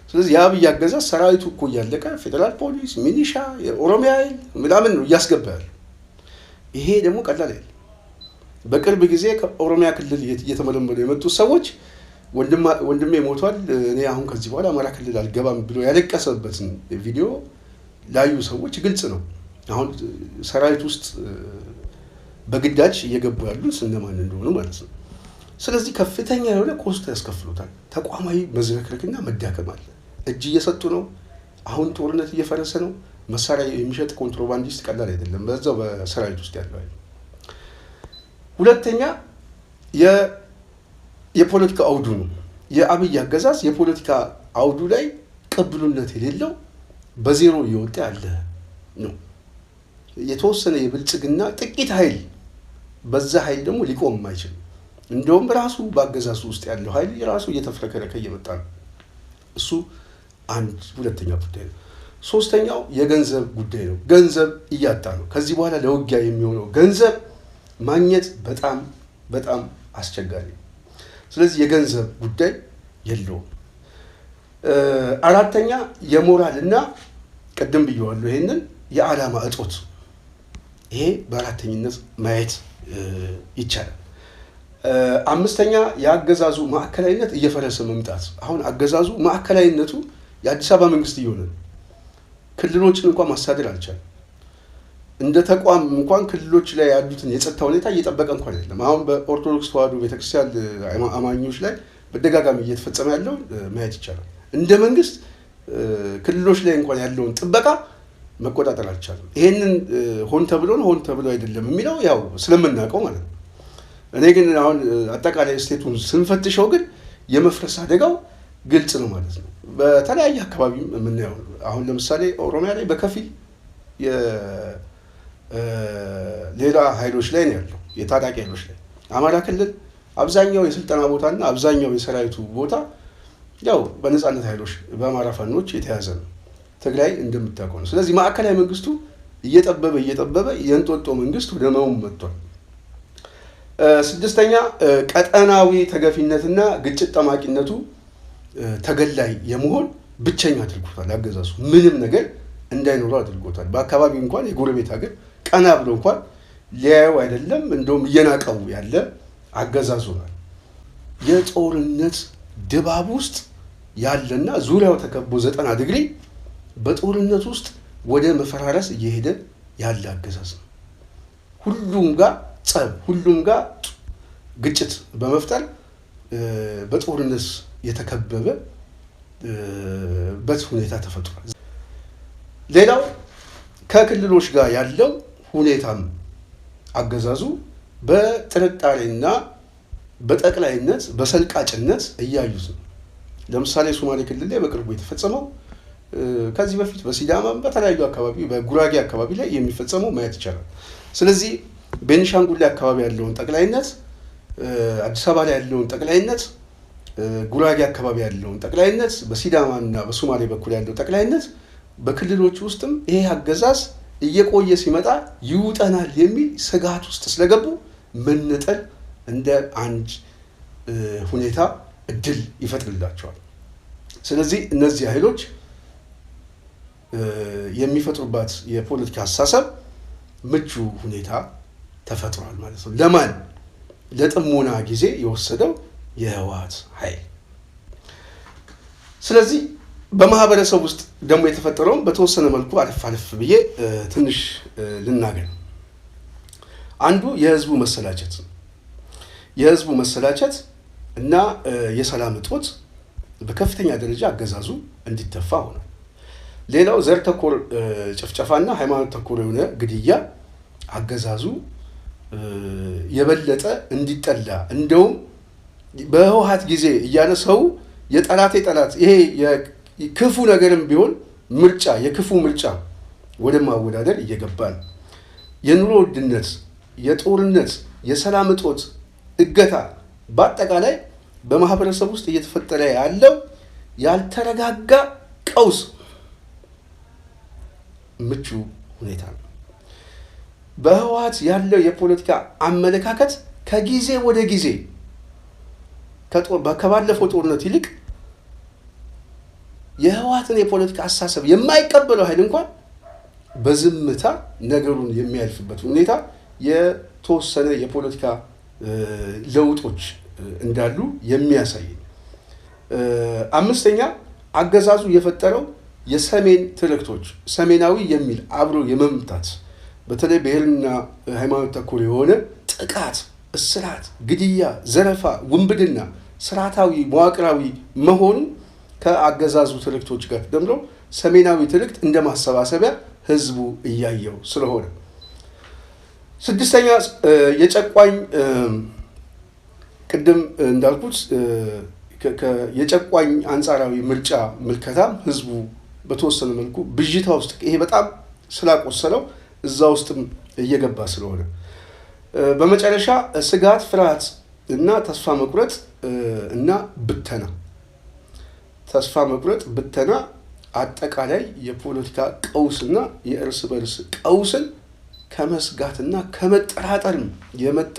Speaker 1: ስለዚህ የአብይ አገዛዝ ሰራዊቱ እኮ እያለቀ ፌዴራል ፖሊስ፣ ሚኒሻ፣ የኦሮሚያ ኃይል ምናምን ነው እያስገባ ያለው። ይሄ ደግሞ ቀላል አይደለም። በቅርብ ጊዜ ከኦሮሚያ ክልል እየተመለመሉ የመጡ ሰዎች ወንድሜ ሞቷል፣ እኔ አሁን ከዚህ በኋላ አማራ ክልል አልገባም ብሎ ያለቀሰበትን ቪዲዮ ላዩ ሰዎች ግልጽ ነው። አሁን ሰራዊት ውስጥ በግዳጅ እየገቡ ያሉት እነማን እንደሆኑ ማለት ነው። ስለዚህ ከፍተኛ የሆነ ኮስት ያስከፍሉታል። ተቋማዊ መዝረክረክና መዳከም አለ። እጅ እየሰጡ ነው። አሁን ጦርነት እየፈረሰ ነው። መሳሪያ የሚሸጥ ኮንትሮባንዲስት ቀላል አይደለም። በዛው በሰራዊት ውስጥ ያለው አይደል። ሁለተኛ የፖለቲካ አውዱ ነው። የአብይ አገዛዝ የፖለቲካ አውዱ ላይ ቅብሉነት የሌለው በዜሮ እየወጣ ያለ ነው። የተወሰነ የብልጽግና ጥቂት ኃይል፣ በዛ ኃይል ደግሞ ሊቆም የማይችል እንደውም ራሱ በአገዛዙ ውስጥ ያለው ኃይል የራሱ እየተፍረከረከ እየመጣ ነው። እሱ አንድ ሁለተኛ ጉዳይ ነው። ሶስተኛው የገንዘብ ጉዳይ ነው። ገንዘብ እያጣ ነው። ከዚህ በኋላ ለውጊያ የሚሆነው ገንዘብ ማግኘት በጣም በጣም አስቸጋሪ ነው። ስለዚህ የገንዘብ ጉዳይ የለውም። አራተኛ የሞራል እና ቅድም ብየዋለሁ ይሄንን የዓላማ እጦት፣ ይሄ በአራተኝነት ማየት ይቻላል። አምስተኛ የአገዛዙ ማዕከላዊነት እየፈረሰ መምጣት። አሁን አገዛዙ ማዕከላዊነቱ የአዲስ አበባ መንግስት እየሆነ ነው። ክልሎችን እንኳን ማሳደር አልቻለም። እንደ ተቋም እንኳን ክልሎች ላይ ያሉትን የጸጥታ ሁኔታ እየጠበቀ እንኳን አይደለም። አሁን በኦርቶዶክስ ተዋሕዶ ቤተክርስቲያን አማኞች ላይ በደጋጋሚ እየተፈጸመ ያለው ማየት ይቻላል። እንደ መንግስት ክልሎች ላይ እንኳን ያለውን ጥበቃ መቆጣጠር አልቻለም። ይሄንን ሆን ተብሎ ነው ሆን ተብሎ አይደለም የሚለው ያው ስለምናውቀው ማለት ነው። እኔ ግን አሁን አጠቃላይ ስቴቱን ስንፈትሸው ግን የመፍረስ አደጋው ግልጽ ነው ማለት ነው። በተለያየ አካባቢ የምናየው አሁን ለምሳሌ ኦሮሚያ ላይ በከፊል ሌላ ኃይሎች ላይ ነው ያለው፣ የታጣቂ ኃይሎች ላይ። አማራ ክልል አብዛኛው የስልጠና ቦታና አብዛኛው የሰራዊቱ ቦታ ያው በነፃነት ኃይሎች በአማራ ፋኖች የተያዘ ነው። ትግራይ እንደምታውቀው ነው። ስለዚህ ማዕከላዊ መንግስቱ እየጠበበ የእንጦጦ መንግስት ወደ መሆን መጥቷል። ስድስተኛ ቀጠናዊ ተገፊነትና ግጭት ጠማቂነቱ ተገላይ የመሆን ብቸኛ አድርጎታል። አገዛዙ ምንም ነገር እንዳይኖረው አድርጎታል። በአካባቢ እንኳን የጎረቤት ሀገር ቀና ብሎ እንኳን ሊያየው አይደለም እንደውም እየናቀው ያለ አገዛዙ ነው። የጦርነት ድባብ ውስጥ ያለና ዙሪያው ተከቦ 90 ዲግሪ በጦርነት ውስጥ ወደ መፈራረስ እየሄደ ያለ አገዛዝ ነው። ሁሉም ጋር ጸብ፣ ሁሉም ጋር ግጭት በመፍጠር በጦርነት የተከበበበት ሁኔታ ተፈጥሯል። ሌላው ከክልሎች ጋር ያለው ሁኔታም አገዛዙ በጥርጣሬና በጠቅላይነት በሰልቃጭነት እያዩት ነው። ለምሳሌ ሶማሌ ክልል ላይ በቅርቡ የተፈጸመው ከዚህ በፊት በሲዳማም በተለያዩ አካባቢ በጉራጌ አካባቢ ላይ የሚፈጸመው ማየት ይቻላል። ስለዚህ ቤኒሻንጉል ላይ አካባቢ ያለውን ጠቅላይነት፣ አዲስ አበባ ላይ ያለውን ጠቅላይነት፣ ጉራጌ አካባቢ ያለውን ጠቅላይነት፣ በሲዳማና በሶማሌ በኩል ያለው ጠቅላይነት በክልሎች ውስጥም ይሄ አገዛዝ እየቆየ ሲመጣ ይውጠናል የሚል ስጋት ውስጥ ስለገቡ መነጠል እንደ አንድ ሁኔታ እድል ይፈጥርላቸዋል። ስለዚህ እነዚህ ኃይሎች የሚፈጥሩባት የፖለቲካ አስተሳሰብ ምቹ ሁኔታ ተፈጥሯል ማለት ነው። ለማን? ለጥሞና ጊዜ የወሰደው የህወሓት ኃይል። ስለዚህ በማህበረሰብ ውስጥ ደግሞ የተፈጠረውን በተወሰነ መልኩ አለፍ ብዬ ትንሽ ልናገር። አንዱ የህዝቡ መሰላቸት ነው። የህዝቡ መሰላቸት እና የሰላም እጦት በከፍተኛ ደረጃ አገዛዙ እንዲተፋ ሆነ። ሌላው ዘር ተኮር ጭፍጨፋና ሃይማኖት ተኮር የሆነ ግድያ አገዛዙ የበለጠ እንዲጠላ እንደውም በህወሓት ጊዜ እያለ ሰው የጠላቴ ጠላት ይሄ ክፉ ነገርም ቢሆን ምርጫ የክፉ ምርጫ ወደ ማወዳደር እየገባ ነው። የኑሮ ውድነት፣ የጦርነት፣ የሰላም እጦት፣ እገታ በአጠቃላይ በማህበረሰብ ውስጥ እየተፈጠረ ያለው ያልተረጋጋ ቀውስ ምቹ ሁኔታ ነው። በህወሓት ያለው የፖለቲካ አመለካከት ከጊዜ ወደ ጊዜ ከባለፈው ጦርነት ይልቅ የህወሓትን የፖለቲካ አስተሳሰብ የማይቀበለው ኃይል እንኳን በዝምታ ነገሩን የሚያልፍበት ሁኔታ የተወሰነ የፖለቲካ ለውጦች እንዳሉ የሚያሳይ። አምስተኛ አገዛዙ የፈጠረው የሰሜን ትርክቶች ሰሜናዊ የሚል አብሮ የመምጣት በተለይ ብሔርና ሃይማኖት ተኮር የሆነ ጥቃት፣ እስራት፣ ግድያ፣ ዘረፋ፣ ውንብድና ስርዓታዊ መዋቅራዊ መሆኑ ከአገዛዙ ትርክቶች ጋር ተደምሮ ሰሜናዊ ትርክት እንደ ማሰባሰቢያ ህዝቡ እያየው ስለሆነ። ስድስተኛ የጨቋኝ ቅድም እንዳልኩት የጨቋኝ አንጻራዊ ምርጫ ምልከታም ህዝቡ በተወሰነ መልኩ ብዥታ ውስጥ ይሄ በጣም ስላቆሰለው እዛ ውስጥም እየገባ ስለሆነ። በመጨረሻ ስጋት፣ ፍርሃት እና ተስፋ መቁረጥ እና ብተና ተስፋ መቁረጥ፣ ብተና አጠቃላይ የፖለቲካ ቀውስና የእርስ በርስ ቀውስን ከመስጋትና ከመጠራጠርም የመጣ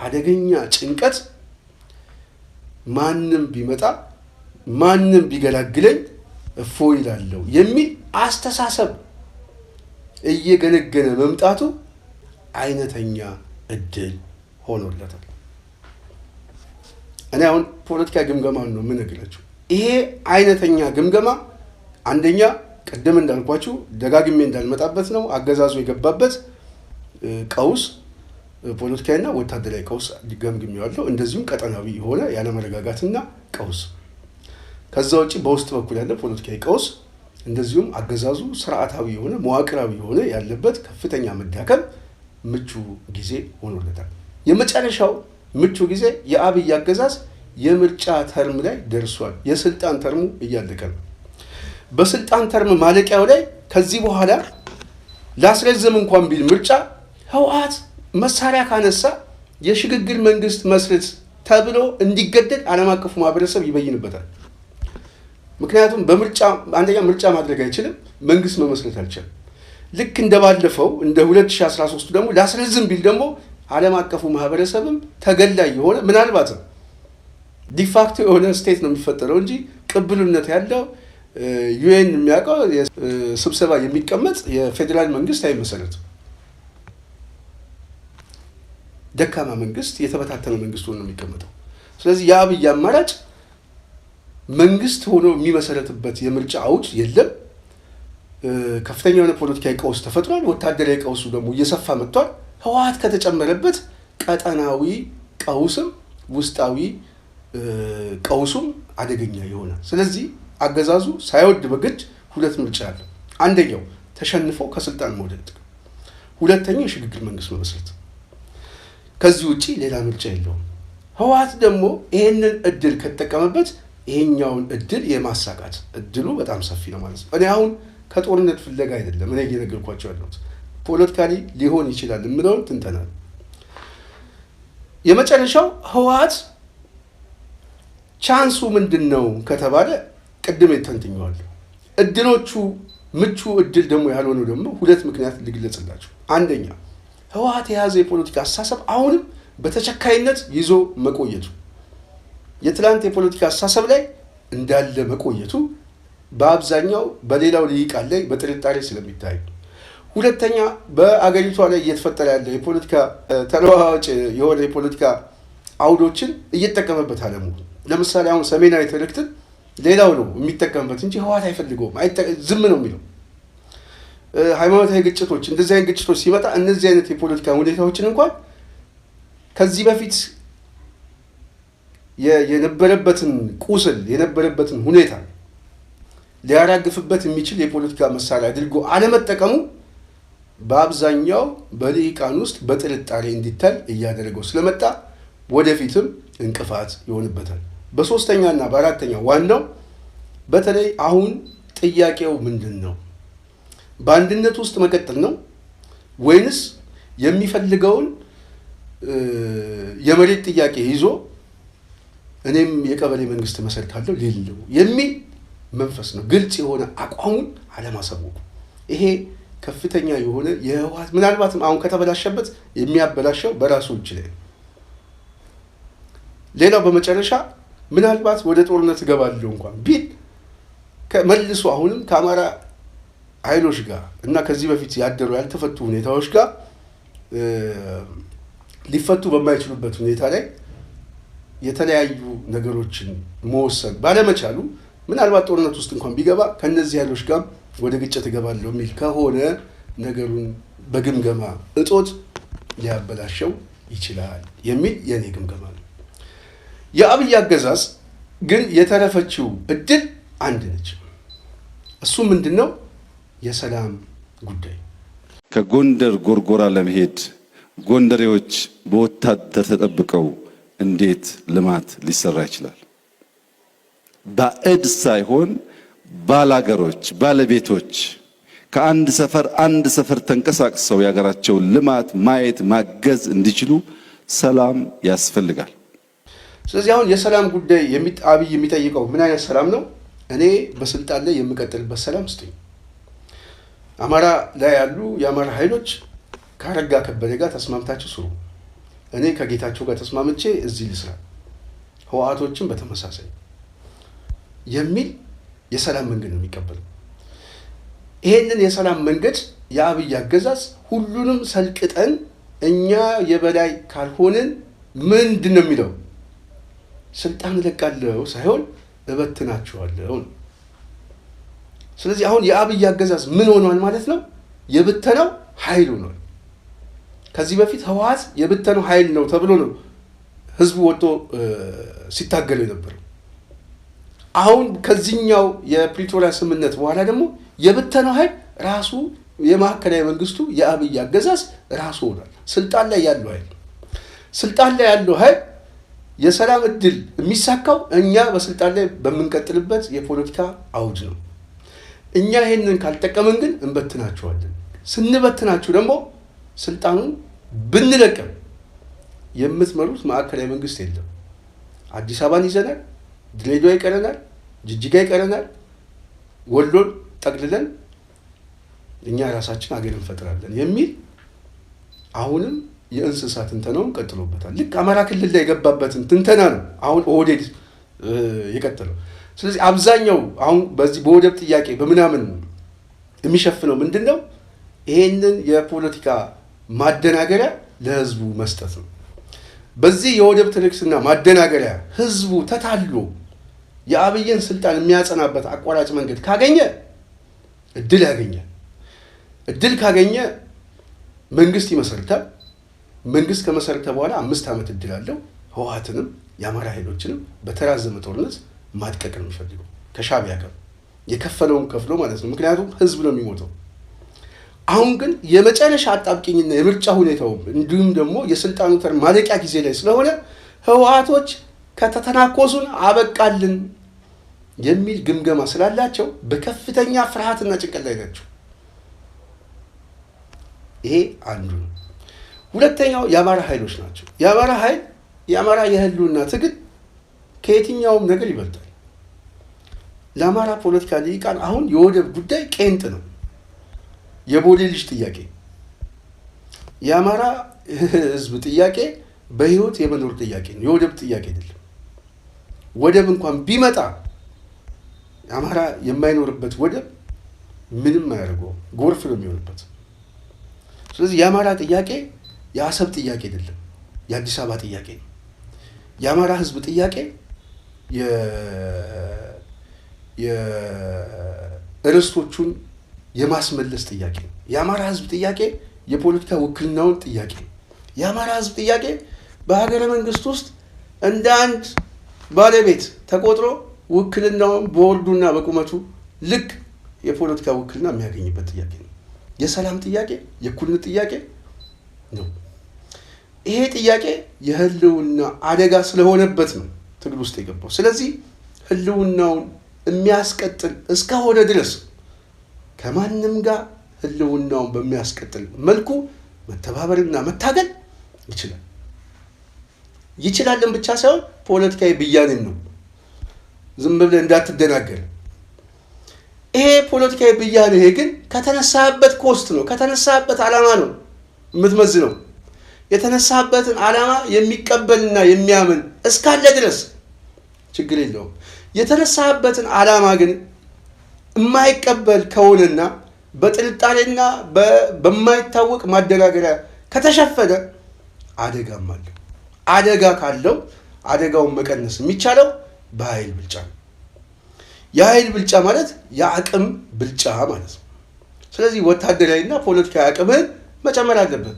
Speaker 1: አደገኛ ጭንቀት ማንም ቢመጣ ማንም ቢገላግለኝ እፎይ ይላለው የሚል አስተሳሰብ እየገነገነ መምጣቱ አይነተኛ እድል ሆኖለታል። እኔ አሁን ፖለቲካ ግምገማን ነው የምነግራችሁ። ይሄ አይነተኛ ግምገማ አንደኛ ቅድም እንዳልኳችሁ ደጋግሜ እንዳልመጣበት ነው አገዛዙ የገባበት ቀውስ ፖለቲካዊና ወታደራዊ ቀውስ ገምግሜዋለሁ። እንደዚሁም ቀጠናዊ የሆነ ያለመረጋጋትና ቀውስ፣ ከዛ ውጪ በውስጥ በኩል ያለ ፖለቲካዊ ቀውስ፣ እንደዚሁም አገዛዙ ስርዓታዊ የሆነ መዋቅራዊ የሆነ ያለበት ከፍተኛ መዳከም ምቹ ጊዜ ሆኖለታል። የመጨረሻው ምቹ ጊዜ የአብይ አገዛዝ የምርጫ ተርም ላይ ደርሷል። የስልጣን ተርሙ እያለቀ ነው። በስልጣን ተርም ማለቂያው ላይ ከዚህ በኋላ ላስረዝም እንኳን ቢል ምርጫ ህወሓት መሳሪያ ካነሳ የሽግግር መንግስት መስርት ተብሎ እንዲገደድ ዓለም አቀፉ ማህበረሰብ ይበይንበታል። ምክንያቱም በምርጫ አንደኛ ምርጫ ማድረግ አይችልም፣ መንግስት መመስረት አልቻለም። ልክ እንደባለፈው እንደ 2013 ደግሞ ላስረዝም ቢል ደግሞ ዓለም አቀፉ ማህበረሰብም ተገላይ የሆነ ምናልባትም ዲፋክቶ የሆነ ስቴት ነው የሚፈጠረው እንጂ ቅብልነት ያለው ዩኤን የሚያውቀው ስብሰባ የሚቀመጥ የፌዴራል መንግስት አይመሰረትም። ደካማ መንግስት፣ የተበታተነ መንግስት ሆኖ ነው የሚቀመጠው። ስለዚህ የአብይ አማራጭ መንግስት ሆኖ የሚመሰረትበት የምርጫ አውድ የለም። ከፍተኛ የሆነ ፖለቲካዊ ቀውስ ተፈጥሯል። ወታደራዊ ቀውሱ ደግሞ እየሰፋ መጥቷል። ህወሓት ከተጨመረበት ቀጠናዊ ቀውስም ውስጣዊ ቀውሱም አደገኛ ይሆናል። ስለዚህ አገዛዙ ሳይወድ በግድ ሁለት ምርጫ አለው። አንደኛው ተሸንፎ ከስልጣን መውደቅ፣ ሁለተኛው የሽግግር መንግስት መመስረት። ከዚህ ውጪ ሌላ ምርጫ የለውም። ህወሓት ደግሞ ይሄንን እድል ከተጠቀመበት ይሄኛውን እድል የማሳካት እድሉ በጣም ሰፊ ነው ማለት ነው። እኔ አሁን ከጦርነት ፍለጋ አይደለም እኔ እየነገርኳቸው ያለሁት ፖለቲካሊ ሊሆን ይችላል የምለውን ትንተና። የመጨረሻው ህወሓት ቻንሱ ምንድን ነው ከተባለ ቅድም ተንትኘዋለሁ። እድሎቹ ምቹ እድል ደግሞ ያልሆነው ደግሞ ሁለት ምክንያት ልግለጽላችሁ። አንደኛ ህወሓት የያዘ የፖለቲካ አስተሳሰብ አሁንም በተቸካይነት ይዞ መቆየቱ፣ የትላንት የፖለቲካ አስተሳሰብ ላይ እንዳለ መቆየቱ በአብዛኛው በሌላው ልሂቃን ላይ በጥርጣሬ ስለሚታይ፣ ሁለተኛ በአገሪቷ ላይ እየተፈጠረ ያለ የፖለቲካ ተለዋዋጭ የሆነ የፖለቲካ አውዶችን እየተጠቀመበት አለመሆኑ። ለምሳሌ አሁን ሰሜናዊ ትርክትን ሌላው ነው የሚጠቀምበት እንጂ ህወሓት አይፈልገውም፣ ዝም ነው የሚለው። ሃይማኖታዊ ግጭቶች፣ እንደዚህ አይነት ግጭቶች ሲመጣ እነዚህ አይነት የፖለቲካ ሁኔታዎችን እንኳን ከዚህ በፊት የነበረበትን ቁስል የነበረበትን ሁኔታ ሊያራግፍበት የሚችል የፖለቲካ መሳሪያ አድርጎ አለመጠቀሙ በአብዛኛው በልሂቃን ውስጥ በጥርጣሬ እንዲታይ እያደረገው ስለመጣ ወደፊትም እንቅፋት ይሆንበታል። በሶስተኛና በአራተኛው ዋናው በተለይ አሁን ጥያቄው ምንድን ነው? በአንድነት ውስጥ መቀጠል ነው ወይንስ የሚፈልገውን የመሬት ጥያቄ ይዞ እኔም የቀበሌ መንግስት መሰርታለሁ ሊል ነው የሚል መንፈስ ነው። ግልጽ የሆነ አቋሙን አለማሳወቁ፣ ይሄ ከፍተኛ የሆነ የህወሓት ምናልባትም አሁን ከተበላሸበት የሚያበላሸው በራሱ እጅ ላይ። ሌላው በመጨረሻ ምናልባት ወደ ጦርነት እገባለሁ እንኳን ቢል መልሶ አሁንም ከአማራ ኃይሎች ጋር እና ከዚህ በፊት ያደሩ ያልተፈቱ ሁኔታዎች ጋር ሊፈቱ በማይችሉበት ሁኔታ ላይ የተለያዩ ነገሮችን መወሰን ባለመቻሉ ምናልባት ጦርነት ውስጥ እንኳን ቢገባ ከነዚህ ኃይሎች ጋር ወደ ግጭት እገባለሁ የሚል ከሆነ ነገሩን በግምገማ እጦት ሊያበላሸው ይችላል የሚል የኔ ግምገማ ነው። የአብይ አገዛዝ ግን የተረፈችው እድል አንድ ነች። እሱ ምንድነው? የሰላም ጉዳይ።
Speaker 3: ከጎንደር ጎርጎራ ለመሄድ ጎንደሬዎች በወታደር ተጠብቀው እንዴት ልማት ሊሰራ ይችላል? ባዕድ ሳይሆን ባላገሮች፣ ባለቤቶች ከአንድ ሰፈር ተንቀሳቅሰው የሀገራቸውን ልማት ማየት ማገዝ እንዲችሉ ሰላም ያስፈልጋል።
Speaker 1: ስለዚህ አሁን የሰላም ጉዳይ አብይ የሚጠይቀው ምን አይነት ሰላም ነው? እኔ በስልጣን ላይ የምቀጥልበት ሰላም ስጡኝ። አማራ ላይ ያሉ የአማራ ኃይሎች ከአረጋ ከበደ ጋር ተስማምታችሁ ስሩ፣ እኔ ከጌታቸው ጋር ተስማምቼ እዚህ ልስራ፣ ህወሓቶችን በተመሳሳይ የሚል የሰላም መንገድ ነው የሚቀበለው። ይሄንን የሰላም መንገድ የአብይ አገዛዝ ሁሉንም ሰልቅጠን እኛ የበላይ ካልሆንን ምንድን ነው የሚለው? ስልጣን እለቃለሁ ሳይሆን እበትናቸዋለሁ። ስለዚህ አሁን የአብይ አገዛዝ ምን ሆኗል ማለት ነው? የብተናው ኃይል ሆኗል። ከዚህ በፊት ህወሓት የብተናው ኃይል ነው ተብሎ ነው ህዝቡ ወጥቶ ሲታገል የነበረው። አሁን ከዚህኛው የፕሪቶሪያ ስምምነት በኋላ ደግሞ የብተናው ኃይል ራሱ የማዕከላዊ መንግስቱ የአብይ አገዛዝ ራሱ ሆኗል። ስልጣን ላይ ያለው ኃይል ስልጣን ላይ ያለው ኃይል የሰላም እድል የሚሳካው እኛ በስልጣን ላይ በምንቀጥልበት የፖለቲካ አውድ ነው። እኛ ይሄንን ካልጠቀምን ግን እንበትናቸዋለን። ስንበትናችሁ ደግሞ ስልጣኑን ብንለቅም የምትመሩት ማዕከላዊ መንግስት የለም። አዲስ አበባን ይዘናል፣ ድሬዳዋ ይቀረናል፣ ጅጅጋ ይቀረናል፣ ወሎን ጠቅልለን እኛ ራሳችን አገር እንፈጥራለን የሚል አሁንም የእንስሳ ትንተናውን ቀጥሎበታል። ልክ አማራ ክልል ላይ የገባበትን ትንተና ነው አሁን ኦህዴድ የቀጠለው። ስለዚህ አብዛኛው አሁን በዚህ በወደብ ጥያቄ በምናምን የሚሸፍነው ምንድን ነው? ይሄንን የፖለቲካ ማደናገሪያ ለህዝቡ መስጠት ነው። በዚህ የወደብ ትርክትና ማደናገሪያ ህዝቡ ተታሎ የአብይን ስልጣን የሚያጸናበት አቋራጭ መንገድ ካገኘ እድል ያገኛል። እድል ካገኘ መንግስት ይመሰርታል። መንግስት ከመሰረተ በኋላ 5 ዓመት እድል አለው። ህወሓትንም የአማራ ኃይሎችንም በተራዘመ ጦርነት ማድቀቅ ነው የሚፈልገው ከሻዕቢያ ጋር የከፈለውን ከፍሎ ማለት ነው። ምክንያቱም ህዝብ ነው የሚሞተው። አሁን ግን የመጨረሻ አጣብቂኝና የምርጫ ሁኔታው እንዲሁም ደግሞ የስልጣኑ ተር ማለቂያ ጊዜ ላይ ስለሆነ ህወሓቶች ከተተናኮሱን አበቃልን የሚል ግምገማ ስላላቸው በከፍተኛ ፍርሃትና ጭንቀት ላይ ናቸው። ይሄ አንዱ ነው። ሁለተኛው የአማራ ኃይሎች ናቸው። የአማራ ኃይል የአማራ የህልውና ትግል ከየትኛውም ነገር ይበልጣል። ለአማራ ፖለቲካ ሊቃን አሁን የወደብ ጉዳይ ቄንጥ ነው። የቦሌ ልጅ ጥያቄ፣ የአማራ ህዝብ ጥያቄ በህይወት የመኖር ጥያቄ ነው፣ የወደብ ጥያቄ አይደለም። ወደብ እንኳን ቢመጣ አማራ የማይኖርበት ወደብ ምንም አያደርገውም፣ ጎርፍ ነው የሚሆንበት። ስለዚህ የአማራ ጥያቄ የአሰብ ጥያቄ አይደለም፣ የአዲስ አበባ ጥያቄ ነው። የአማራ ህዝብ ጥያቄ የርስቶቹን የማስመለስ ጥያቄ ነው። የአማራ ህዝብ ጥያቄ የፖለቲካ ውክልናውን ጥያቄ ነው። የአማራ ህዝብ ጥያቄ በሀገረ መንግስት ውስጥ እንደ አንድ ባለቤት ተቆጥሮ ውክልናውን በወርዱና በቁመቱ ልክ የፖለቲካ ውክልና የሚያገኝበት ጥያቄ ነው። የሰላም ጥያቄ፣ የእኩልነት ጥያቄ ነው። ይሄ ጥያቄ የህልውና አደጋ ስለሆነበት ነው ትግል ውስጥ የገባው። ስለዚህ ህልውናውን የሚያስቀጥል እስከሆነ ድረስ ከማንም ጋር ህልውናውን በሚያስቀጥል መልኩ መተባበርና መታገል ይችላል። ይችላልን ብቻ ሳይሆን ፖለቲካዊ ብያኔም ነው። ዝም ብለህ እንዳትደናገር። ይሄ ፖለቲካዊ ብያኔ ግን ከተነሳበት ኮስት ነው፣ ከተነሳበት ዓላማ ነው የምትመዝነው። የተነሳበትን ዓላማ የሚቀበልና የሚያምን እስካለ ድረስ ችግር የለውም። የተነሳበትን ዓላማ ግን የማይቀበል ከሆነና በጥርጣሬና በማይታወቅ ማደናገሪያ ከተሸፈነ አደጋም አለ። አደጋ ካለው አደጋውን መቀነስ የሚቻለው በኃይል ብልጫ ነው። የኃይል ብልጫ ማለት የአቅም ብልጫ ማለት ነው። ስለዚህ ወታደራዊና ፖለቲካዊ አቅምን መጨመር አለብን።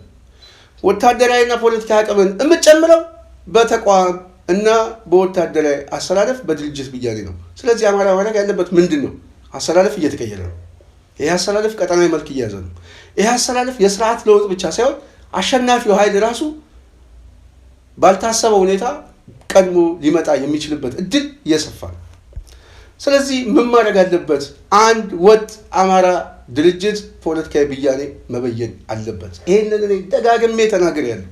Speaker 1: ወታደራዊና ፖለቲካዊ አቅምን የምትጨምረው በተቋም እና በወታደራዊ አሰላለፍ በድርጅት ብያኔ ነው። ስለዚህ አማራ ማድረግ ያለበት ምንድን ነው? አሰላለፍ እየተቀየረ ነው። ይህ አሰላለፍ ቀጠናዊ መልክ እየያዘ ነው። ይህ አሰላለፍ የስርዓት ለውጥ ብቻ ሳይሆን አሸናፊው ኃይል ራሱ ባልታሰበ ሁኔታ ቀድሞ ሊመጣ የሚችልበት እድል እየሰፋ ነው። ስለዚህ ምን ማድረግ አለበት? አንድ ወጥ አማራ ድርጅት ፖለቲካዊ ብያኔ መበየን አለበት። ይሄንን እኔ ደጋግሜ ተናግሬያለሁ።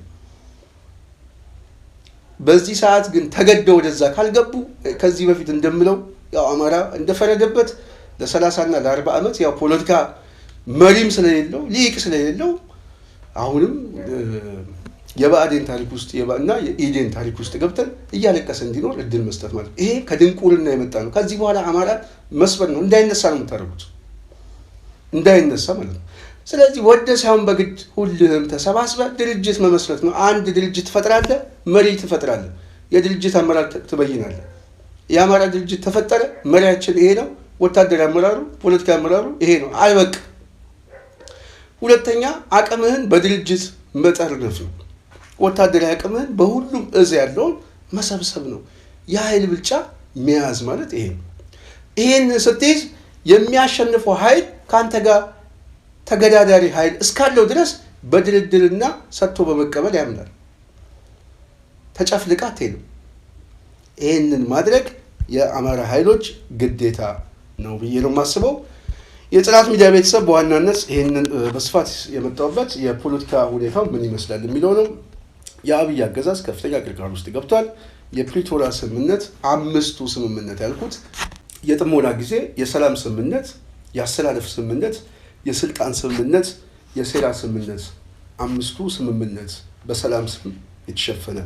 Speaker 1: በዚህ ሰዓት ግን ተገደው ወደዛ ካልገቡ ከዚህ በፊት እንደምለው ያው አማራ እንደፈረደበት ለ30 እና ለ40 ዓመት ያው ፖለቲካ መሪም ስለሌለው ሊቅ ስለሌለው አሁንም የብአዴን ታሪክ ውስጥ እና የኢዴን ታሪክ ውስጥ ገብተን እያለቀሰ እንዲኖር እድል መስጠት ማለት ይሄ ከድንቁርና የመጣ ነው። ከዚህ በኋላ አማራ መስበር ነው፣ እንዳይነሳ ነው የምታደርጉት፣ እንዳይነሳ ማለት ነው። ስለዚህ ወደ ሳይሆን በግድ ሁልህም ተሰባስበ ድርጅት መመስረት ነው። አንድ ድርጅት ትፈጥራለህ፣ መሪ ትፈጥራለህ፣ የድርጅት አመራር ትበይናለህ። የአማራ ድርጅት ተፈጠረ፣ መሪያችን ይሄ ነው፣ ወታደራዊ አመራሩ፣ ፖለቲካዊ አመራሩ ይሄ ነው፣ አይበቅ። ሁለተኛ አቅምህን በድርጅት መጠርነፍ ነው። ወታደራዊ አቅምህን በሁሉም እዝ ያለውን መሰብሰብ ነው። የኃይል ብልጫ መያዝ ማለት ይሄ ነው። ይሄን ስትይዝ የሚያሸንፈው ኃይል ከአንተ ጋር ተገዳዳሪ ኃይል እስካለው ድረስ በድልድልና ሰጥቶ በመቀበል ያምናል። ተጨፍልቃ አትሄድም። ይህንን ማድረግ የአማራ ኃይሎች ግዴታ ነው ብዬ ነው የማስበው። የጽናት ሚዲያ ቤተሰብ በዋናነት ይህንን በስፋት የመጣሁበት የፖለቲካ ሁኔታው ምን ይመስላል የሚለው ነው። የአብይ አገዛዝ ከፍተኛ ቅርቃር ውስጥ ገብቷል። የፕሪቶሪያ ስምምነት፣ 5ቱ ስምምነት ያልኩት የጥሞና ጊዜ፣ የሰላም ስምምነት፣ የአሰላለፍ ስምምነት፣ የስልጣን ስምምነት፣ የሴራ ስምምነት፣ 5ቱ ስምምነት በሰላም ስም የተሸፈነ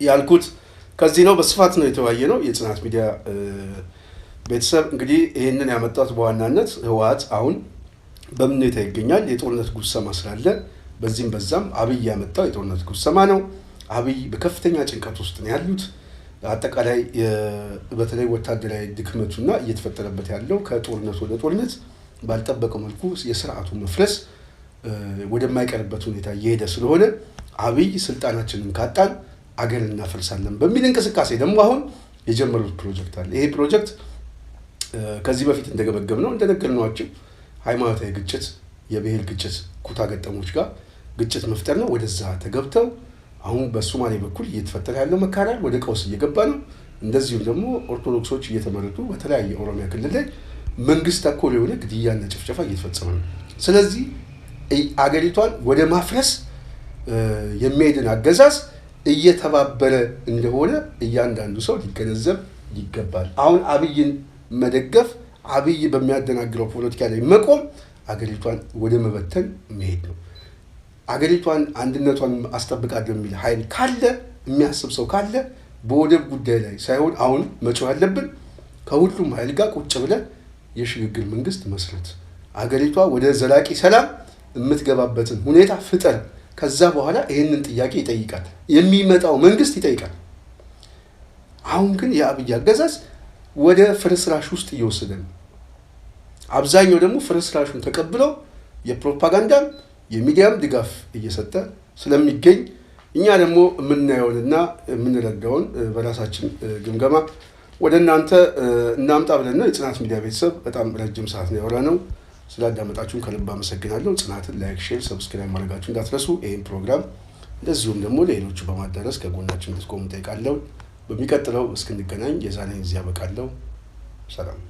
Speaker 1: ያልኩት ከዚህ ነው። በስፋት ነው የተወያየ ነው። የጽናት ሚዲያ ቤተሰብ እንግዲህ ይህንን ያመጣት በዋናነት ህወሓት አሁን በምን ሁኔታ ይገኛል? የጦርነት ጉሰማ ስላለ በዚህም በዛም አብይ ያመጣው የጦርነት ጉሰማ ነው። አብይ በከፍተኛ ጭንቀት ውስጥ ነው ያሉት። አጠቃላይ በተለይ ወታደራዊ ድክመቱና እየተፈጠረበት ያለው ከጦርነት ወደ ጦርነት ባልጠበቀው መልኩ የስርዓቱ መፍረስ ወደማይቀርበት ሁኔታ እየሄደ ስለሆነ አብይ ስልጣናችንን ካጣን አገር እናፈልሳለን በሚል እንቅስቃሴ ደግሞ አሁን የጀመሩት ፕሮጀክት አለ። ይሄ ፕሮጀክት ከዚህ በፊት እንደገመገምነው እንደነገርናችሁ ሃይማኖታዊ ግጭት፣ የብሔር ግጭት፣ ኩታ ገጠሞች ጋር ግጭት መፍጠር ነው። ወደዛ ተገብተው አሁን በሶማሌ በኩል እየተፈጠረ ያለው መካረር ወደ ቀውስ እየገባ ነው። እንደዚሁም ደግሞ ኦርቶዶክሶች እየተመረጡ በተለያየ ኦሮሚያ ክልል ላይ መንግስት ተኮር የሆነ ግድያና ጭፍጨፋ እየተፈጸመ ነው። ስለዚህ አገሪቷን ወደ ማፍረስ የሚሄድን አገዛዝ እየተባበረ እንደሆነ እያንዳንዱ ሰው ሊገነዘብ ይገባል። አሁን አብይን መደገፍ፣ አብይ በሚያደናግረው ፖለቲካ ላይ መቆም አገሪቷን ወደ መበተን መሄድ ነው። አገሪቷን አንድነቷን አስጠብቃለሁ የሚል ኃይል ካለ፣ የሚያስብ ሰው ካለ በወደብ ጉዳይ ላይ ሳይሆን አሁን መጮህ ያለብን ከሁሉም ኃይል ጋር ቁጭ ብለን የሽግግር መንግስት መስረት፣ አገሪቷ ወደ ዘላቂ ሰላም የምትገባበትን ሁኔታ ፍጠር። ከዛ በኋላ ይህንን ጥያቄ ይጠይቃል፣ የሚመጣው መንግስት ይጠይቃል። አሁን ግን የአብይ አገዛዝ ወደ ፍርስራሽ ውስጥ እየወሰደ ነው። አብዛኛው ደግሞ ፍርስራሹን ተቀብለው የፕሮፓጋንዳም የሚዲያም ድጋፍ እየሰጠ ስለሚገኝ እኛ ደግሞ የምናየውንና የምንረዳውን በራሳችን ግምገማ ወደ እናንተ እናምጣ ብለን ነው። የጽናት ሚዲያ ቤተሰብ በጣም ረጅም ሰዓት ነው ያወራነው። ስላዳመጣችሁን ከልብ አመሰግናለሁ። ጽናትን ላይክ፣ ሼር፣ ሰብስክራይብ ማድረጋችሁ እንዳትረሱ። ይህን ፕሮግራም እንደዚሁም ደግሞ ለሌሎቹ በማዳረስ ከጎናችን እንድትቆሙ ጠይቃለሁ። በሚቀጥለው እስክንገናኝ የዛሬን እዚህ ያበቃለሁ። ሰላም።